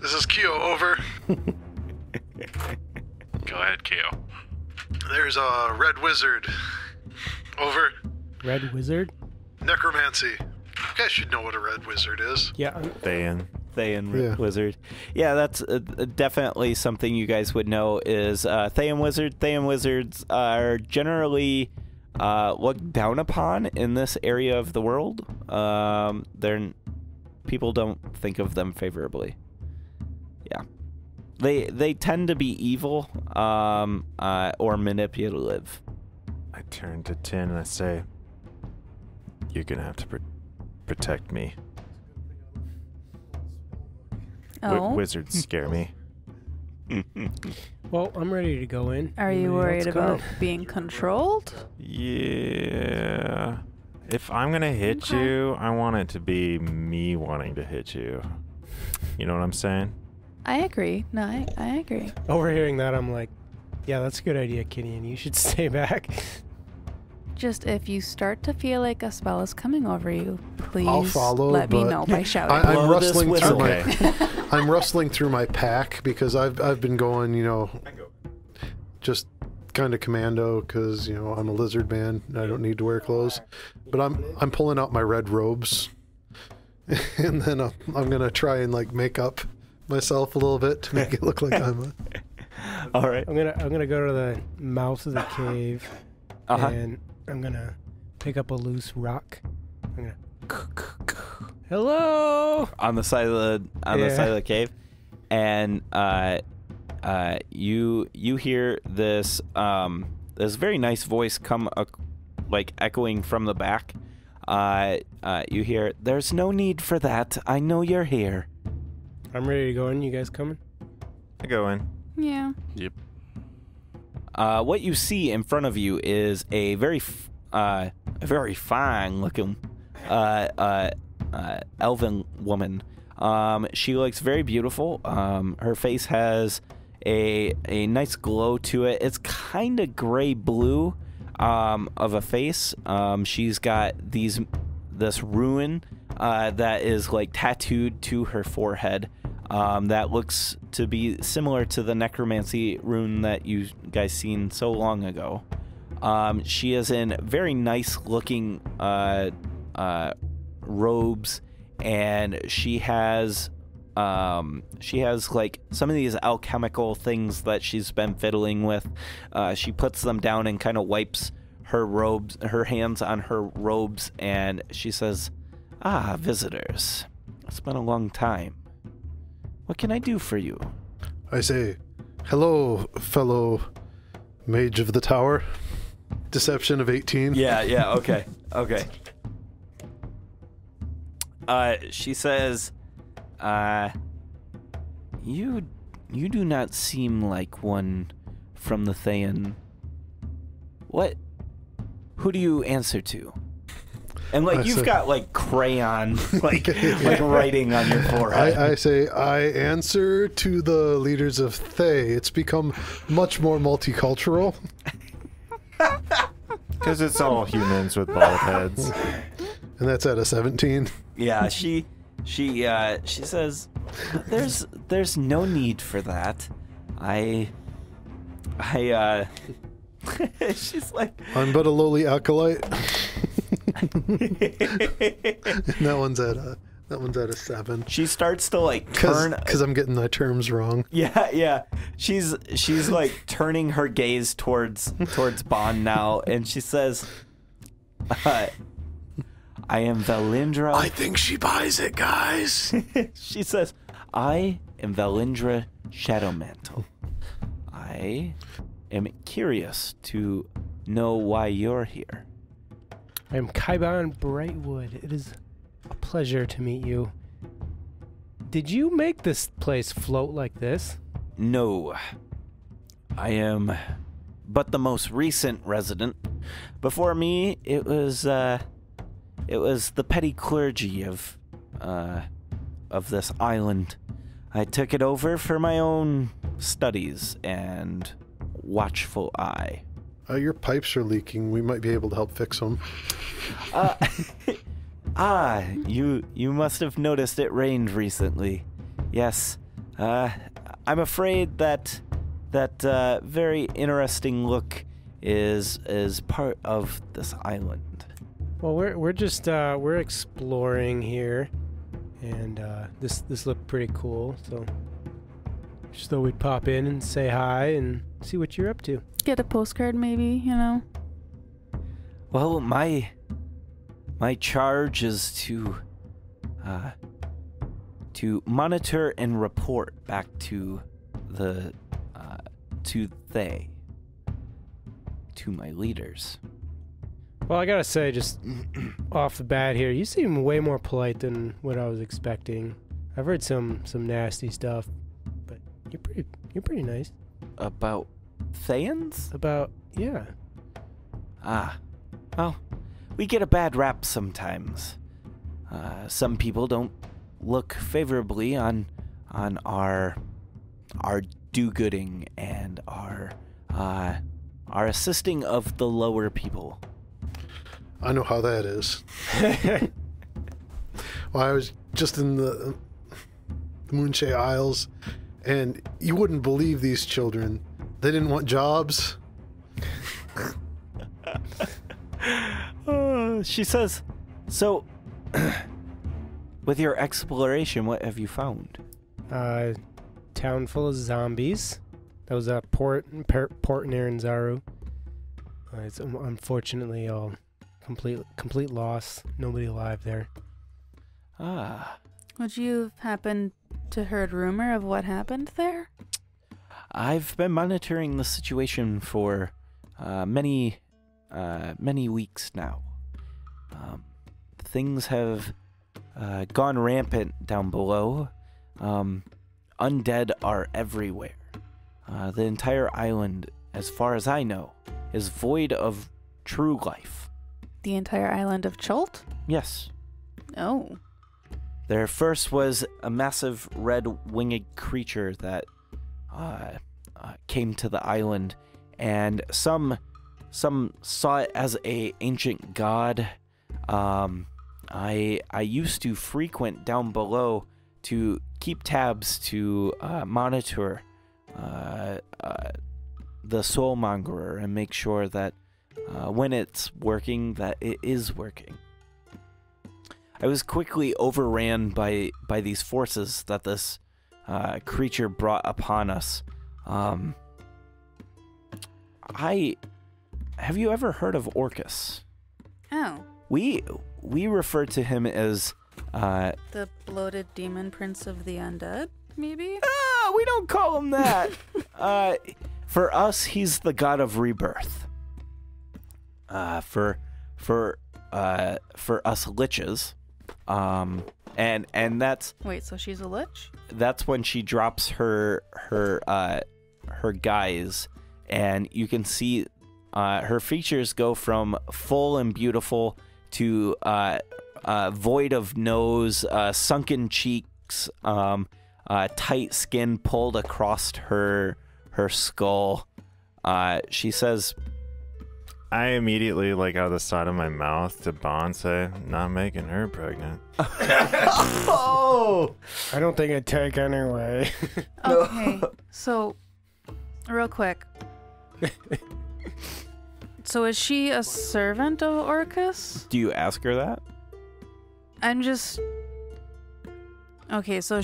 G: This is Kyo, over.
F: Go ahead, Keo.
G: There's a red wizard. Over.
E: Red wizard?
G: Necromancy. You guys should know what a red wizard is.
E: Yeah.
D: Thayan.
A: Thayan Wizard. Yeah, that's definitely something you guys would know is Thayan Wizard. Thayan Wizards are generally looked down upon in this area of the world. People don't think of them favorably. Yeah. They tend to be evil or manipulative.
D: I turn to Tin and I say, "You're gonna have to protect me.
C: Oh,
D: Wizards scare me."
E: Well, I'm ready to go in.
C: are you
E: Anybody
C: worried
E: else go?
C: about being controlled?
D: Yeah. If I'm gonna hit
C: Okay.
D: you, I want it to be me wanting to hit you. You know what I'm saying?
C: I agree. No, I agree.
E: Overhearing that, I'm like, yeah, that's a good idea, Kitty, and you should stay back.
C: Just if you start to feel like a spell is coming over you, please
G: I'll follow,
C: let me
G: but
C: know by shouting.
G: I'm
A: Blow this
G: rustling
A: whistle.
G: through
D: Okay.
G: I'm rustling through my pack because I've been going, just kind of commando because I'm a lizard man and I don't need to wear clothes. But I'm pulling out my red robes and then I'm gonna try and like make up myself a little bit to make it look like I'm a...
A: All right.
E: I'm gonna go to the mouth of the cave, and I'm gonna pick up a loose rock. I'm gonna hello
A: on the side of the cave, and you hear this this very nice voice come like echoing from the back. You hear, "There's no need for that. I know you're here."
E: I'm ready to go in. You guys coming?
D: I go in.
C: Yeah.
F: Yep.
A: What you see in front of you is a very fine looking elven woman. She looks very beautiful. Her face has a nice glow to it. It's kind of gray blue of a face. She's got this rune that is like tattooed to her forehead. That looks to be similar to the necromancy rune that you guys seen so long ago. She is in very nice looking robes, and she has like some of these alchemical things that she's been fiddling with. She puts them down and kind of wipes her hands on her robes, and she says, "Ah, visitors. It's been a long time. What can I do for you?"
G: I say, "Hello, fellow mage of the tower." Deception of 18.
A: Yeah, okay. She says, you do not seem like one from the Thayan. Who do you answer to? And like you've got like crayon like writing on your forehead.
G: I say, I answer to the leaders of Thay. It's become much more multicultural.
D: Because it's all humans with bald heads.
G: And that's at a 17.
A: Yeah, she says, there's no need for that. She's like,
G: I'm but a lowly acolyte. That one's at a 7.
A: She starts to like turn
G: because I'm getting my terms wrong.
A: Yeah. She's like turning her gaze towards Bond now, and she says, "I am Valindra."
G: I think she buys it, guys.
A: She says, "I am Valindra Shadowmantle. I am curious to know why you're here."
E: I am Kaiban Brightwood. It is a pleasure to meet you. Did you make this place float like this?
A: No. I am but the most recent resident. Before me, it was the petty clergy of this island. I took it over for my own studies and watchful eye.
G: Your pipes are leaking. We might be able to help fix them.
A: You must have noticed it rained recently. Yes. I'm afraid that very interesting look is part of this island.
E: Well, we're just we're exploring here, and this looked pretty cool. So just thought we'd pop in and say hi and see what you're up to.
C: Get a postcard, maybe, you know?
A: Well, my charge is to monitor and report back to Thay, to my leaders.
E: Well, I gotta say, just off the bat here, you seem way more polite than what I was expecting. I've heard some nasty stuff, but you're pretty nice.
A: About Thayans?
E: Yeah.
A: Well, we get a bad rap sometimes. Some people don't look favorably on our do-gooding and our assisting of the lower people.
G: I know how that is. Well, I was just in the Moonshay Isles, and you wouldn't believe these children. They didn't want jobs.
A: She says, so with your exploration, what have you found?
E: Town full of zombies. That was a port near Nzaru. It's unfortunately all complete loss. Nobody alive there.
A: Ah.
C: Would you happen to heard rumor of what happened there?
A: I've been monitoring the situation for many weeks now. Things have gone rampant down below. Undead are everywhere. The entire island, as far as I know, is void of true life.
C: The entire island of Chult?
A: Yes.
C: Oh.
A: There first was a massive red-winged creature that came to the island, and some saw it as a ancient god. I used to frequent down below to keep tabs to monitor the soulmongerer and make sure that when it's working, that it is working. I was quickly overran by these forces that this creature brought upon us. Have you ever heard of Orcus?
C: Oh.
A: We refer to him as
C: The bloated demon prince of the undead, maybe?
A: we don't call him that. For us, he's the god of rebirth. For us liches, and that's
C: Wait, so she's a lich?
A: that's when she drops her guise, and you can see her features go from full and beautiful to void of nose, sunken cheeks, tight skin pulled across her skull. She says,
D: I immediately, like, out of the side of my mouth to Bond say, not making her pregnant.
A: "Oh,
E: I don't think I'd take anyway.
C: Okay, so, real quick. So is she a servant of Orcus?
A: do you ask her that?"
C: I'm just... Okay, so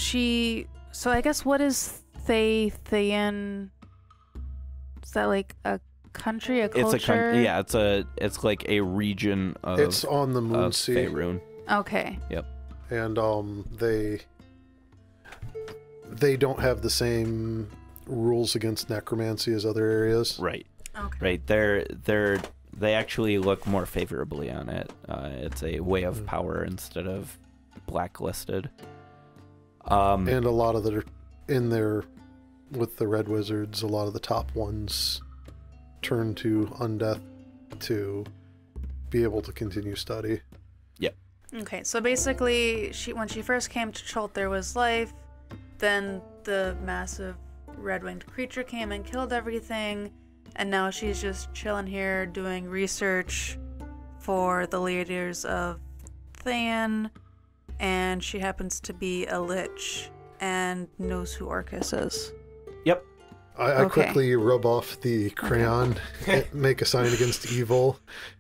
C: I guess what is Thayan? Is that like a country, a culture?
A: It's a country. Yeah, it's like a region of.
G: It's on the Moon
A: of
G: Sea,
A: Faerun.
C: Okay.
G: and they don't have the same rules against necromancy as other areas.
A: Right.
C: Okay.
A: Right. They actually look more favorably on it. It's a way of power instead of blacklisted.
G: And a lot of the in there with the Red Wizards, a lot of the top ones turn to Undead to be able to continue study.
C: Okay, so basically, when she first came to Chult, there was life. Then the massive red-winged creature came and killed everything. And now she's just chilling here doing research for the leaders of Thayan. And she happens to be a lich and knows who Orcus is.
A: Yep.
G: I
C: Okay.
G: quickly rub off the crayon, make a sign against evil,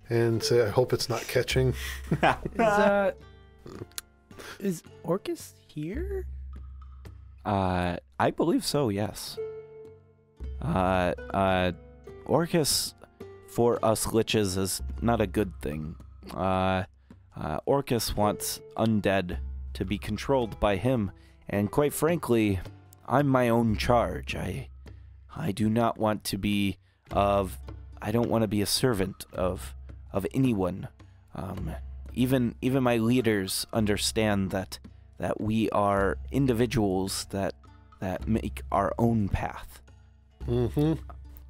G: and say, I hope it's not catching.
E: Is Orcus here?
A: I believe so. Yes. Orcus for us liches is not a good thing. Orcus wants undead to be controlled by him, and quite frankly, I'm my own charge. I do not want to be I don't want to be a servant of anyone. Even my leaders understand that we are individuals that make our own path.
G: Mm-hmm.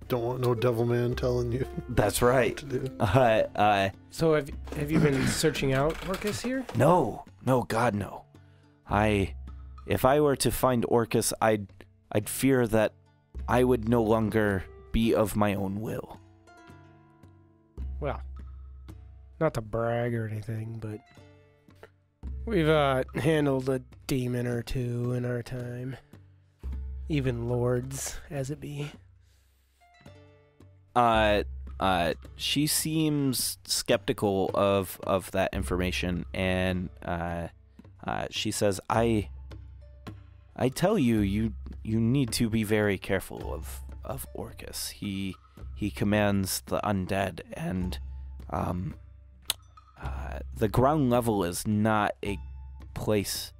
G: Don't want no devil man telling you
A: That's right.
G: what to do.
E: So have you been searching out Orcus here?
A: No, God, no. If I were to find Orcus, I'd fear that I would no longer be of my own will.
E: Well, not to brag or anything, but we've handled a demon or two in our time. Even lords, as it be.
A: She seems skeptical of that information, and she says, I tell you, you need to be very careful of Orcus. He commands the undead, and the ground level is not a place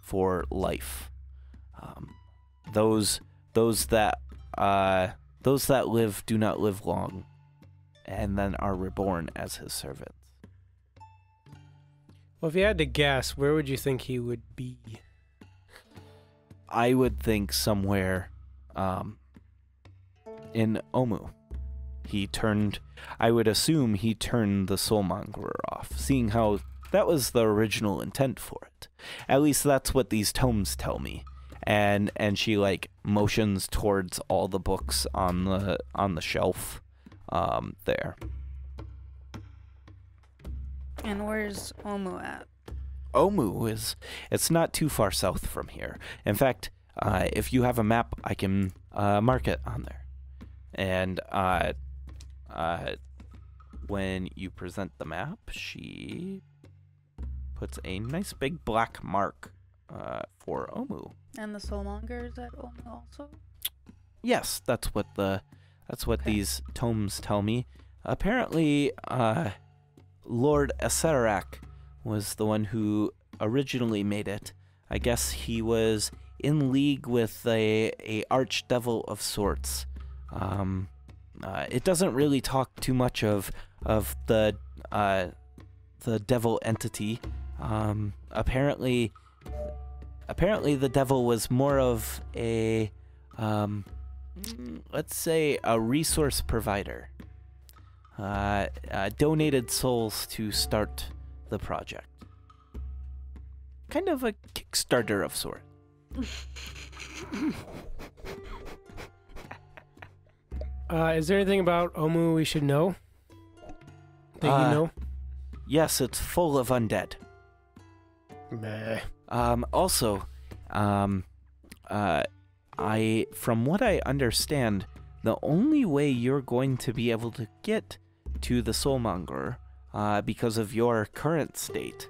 A: for life. Those that live do not live long, and then are reborn as his servants.
E: Well, if you had to guess, where would you think he would be?
A: I would think somewhere in Omu. I would assume he turned the Soulmonger off, seeing how that was the original intent for it. At least that's what these tomes tell me. And she like motions towards all the books on the shelf there.
C: And where's Omu at?
A: Omu it's not too far south from here. In fact, if you have a map, I can mark it on there. And when you present the map, she puts a nice big black mark for Omu.
C: And the Soulmonger is at Omu also?
A: Yes, that's what these tomes tell me. Apparently, Lord Acerak was the one who originally made it. I guess he was in league with a archdevil of sorts. It doesn't really talk too much of the devil entity. Apparently the devil was more of a let's say a resource provider. Donated souls to start the project. Kind of a Kickstarter of sorts.
E: Is there anything about Omu we should know? That you know?
A: Yes, it's full of undead.
E: Meh.
A: Also, from what I understand, the only way you're going to be able to get to the Soulmonger, because of your current state,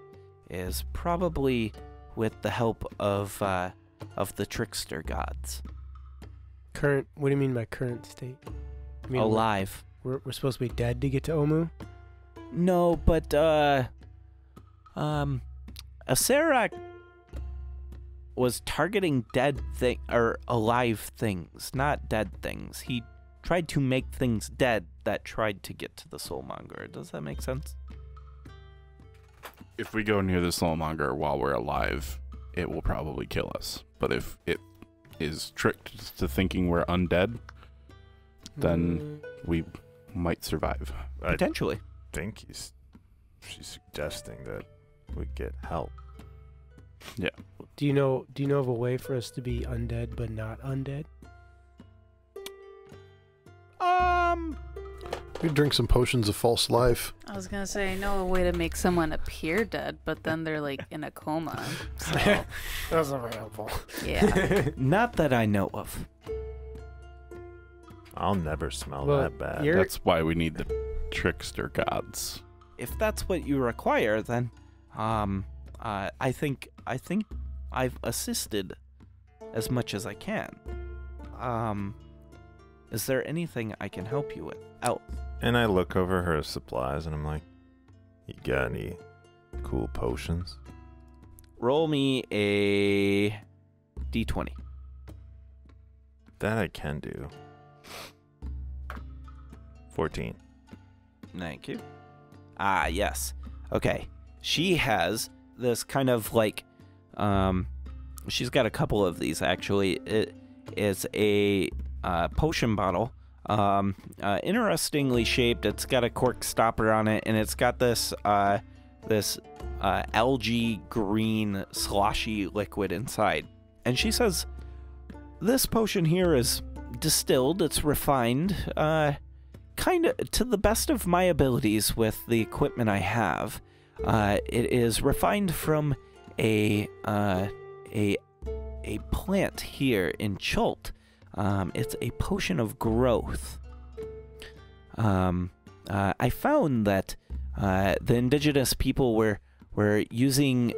A: is probably with the help of the trickster gods.
E: Current? What do you mean by current state? You mean
A: Alive.
E: We're supposed to be dead to get to Omu?
A: No, but Acerak was targeting alive things, not dead things. He tried to make things dead that tried to get to the Soulmonger. Does that make sense?
F: If we go near the Soulmonger while we're alive, it will probably kill us. But if it is tricked to thinking we're undead, then we might survive.
A: Potentially.
D: I think she's suggesting that we get help.
F: Yeah.
E: Do you know of a way for us to be undead but not undead?
G: We drink some potions of false life.
C: I was gonna say, I know a way to make someone appear dead, but then they're like in a coma. So,
E: That's not very helpful.
C: yeah.
A: Not that I know of.
D: I'll never smell
E: Well,
D: that bad.
E: you're-
F: That's why we need the trickster gods.
A: If that's what you require, then I think I've assisted as much as I can. Is there anything I can help you with else?
D: And I look over her supplies and I'm like, you got any cool potions?
A: Roll me a d20.
D: That I can do. 14.
A: Thank you. Ah, yes. Okay. She has this kind of like, she's got a couple of these actually. It is a potion bottle. Interestingly shaped. It's got a cork stopper on it, and it's got this algae green sloshy liquid inside. And she says, this potion here is distilled. It's refined. Kind of to the best of my abilities with the equipment I have. It is refined from a plant here in Chult. It's a potion of growth. I found that the indigenous people were using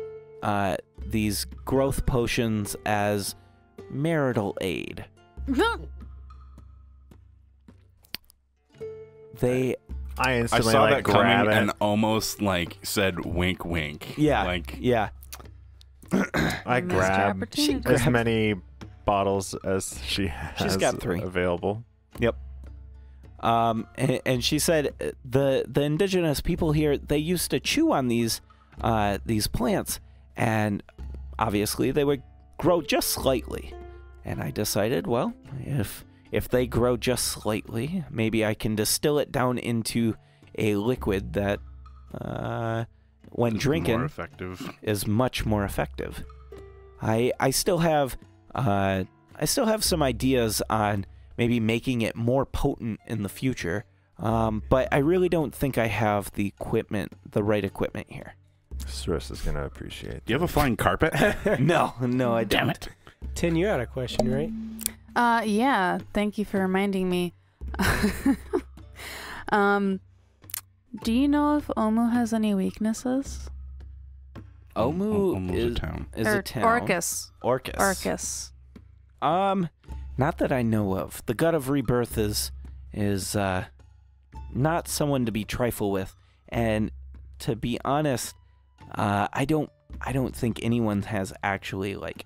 A: these growth potions as marital aid. They
D: I
F: I
D: instantly
F: saw
D: like
F: that coming
D: grab it.
F: and almost like said wink, wink.
A: yeah
F: Like
A: yeah.
D: I
C: Missed
D: grab
C: opportunity.
D: as many bottles as she has
A: She's got 3.
D: available.
A: And she said the indigenous people here, they used to chew on these plants, and obviously they would grow just slightly. And I decided, well, if they grow just slightly, maybe I can distill it down into a liquid that when
F: it's
A: drinking
F: more effective.
A: is much more effective. I still have some ideas on maybe making it more potent in the future, but I really don't think I have the right equipment here.
D: Swiss is gonna appreciate.
F: Do you have a flying carpet?
A: No, I don't.
F: Damn it.
E: Tin, you had a question, right?
C: Yeah, thank you for reminding me. Do you know if Omu has any weaknesses?
A: Omu
F: Omu's a town.
A: is
C: Or
A: a town.
C: Orcus.
A: Orcus.
C: Orcus.
A: Not that I know of. The God of Rebirth is not someone to be trifled with, and to be honest, I don't think anyone has actually like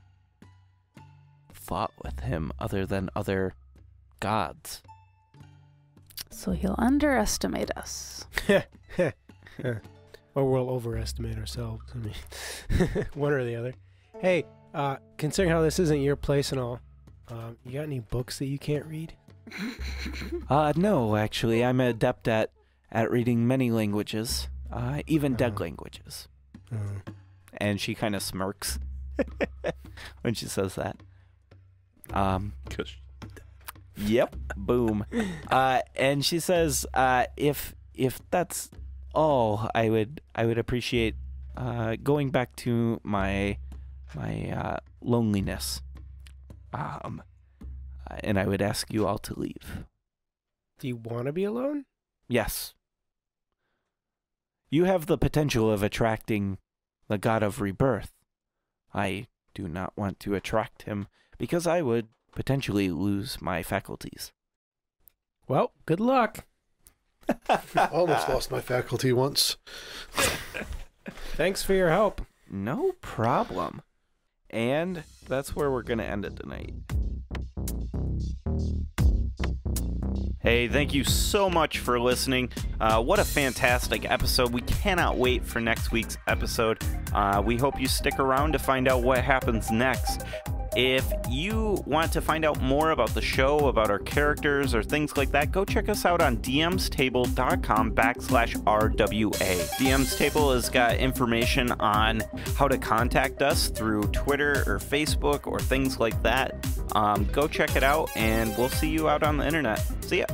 A: fought with him other than other gods.
C: So he'll underestimate us.
E: Or we'll overestimate ourselves. I mean, one or the other. Hey, considering how this isn't your place and all, you got any books that you can't read?
A: No, actually, I'm adept at reading many languages, even dead languages. And she kind of smirks when she says that. Yep. Boom. And she says, if that's all, I would appreciate going back to my loneliness. And I would ask you all to leave.
E: Do you want to be alone?
A: Yes. You have the potential of attracting the God of Rebirth. I do not want to attract him because I would potentially lose my faculties.
E: Well, good luck.
G: I almost lost my faculty once.
E: Thanks for your help.
A: No problem. And that's where we're going to end it tonight. Hey, thank you so much for listening. What a fantastic episode. We cannot wait for next week's episode. We hope you stick around to find out what happens next. If you want to find out more about the show, about our characters, or things like that, go check us out on dmstable.com/RWA. DM's Table has got information on how to contact us through Twitter or Facebook or things like that. Go check it out, and we'll see you out on the internet. See ya.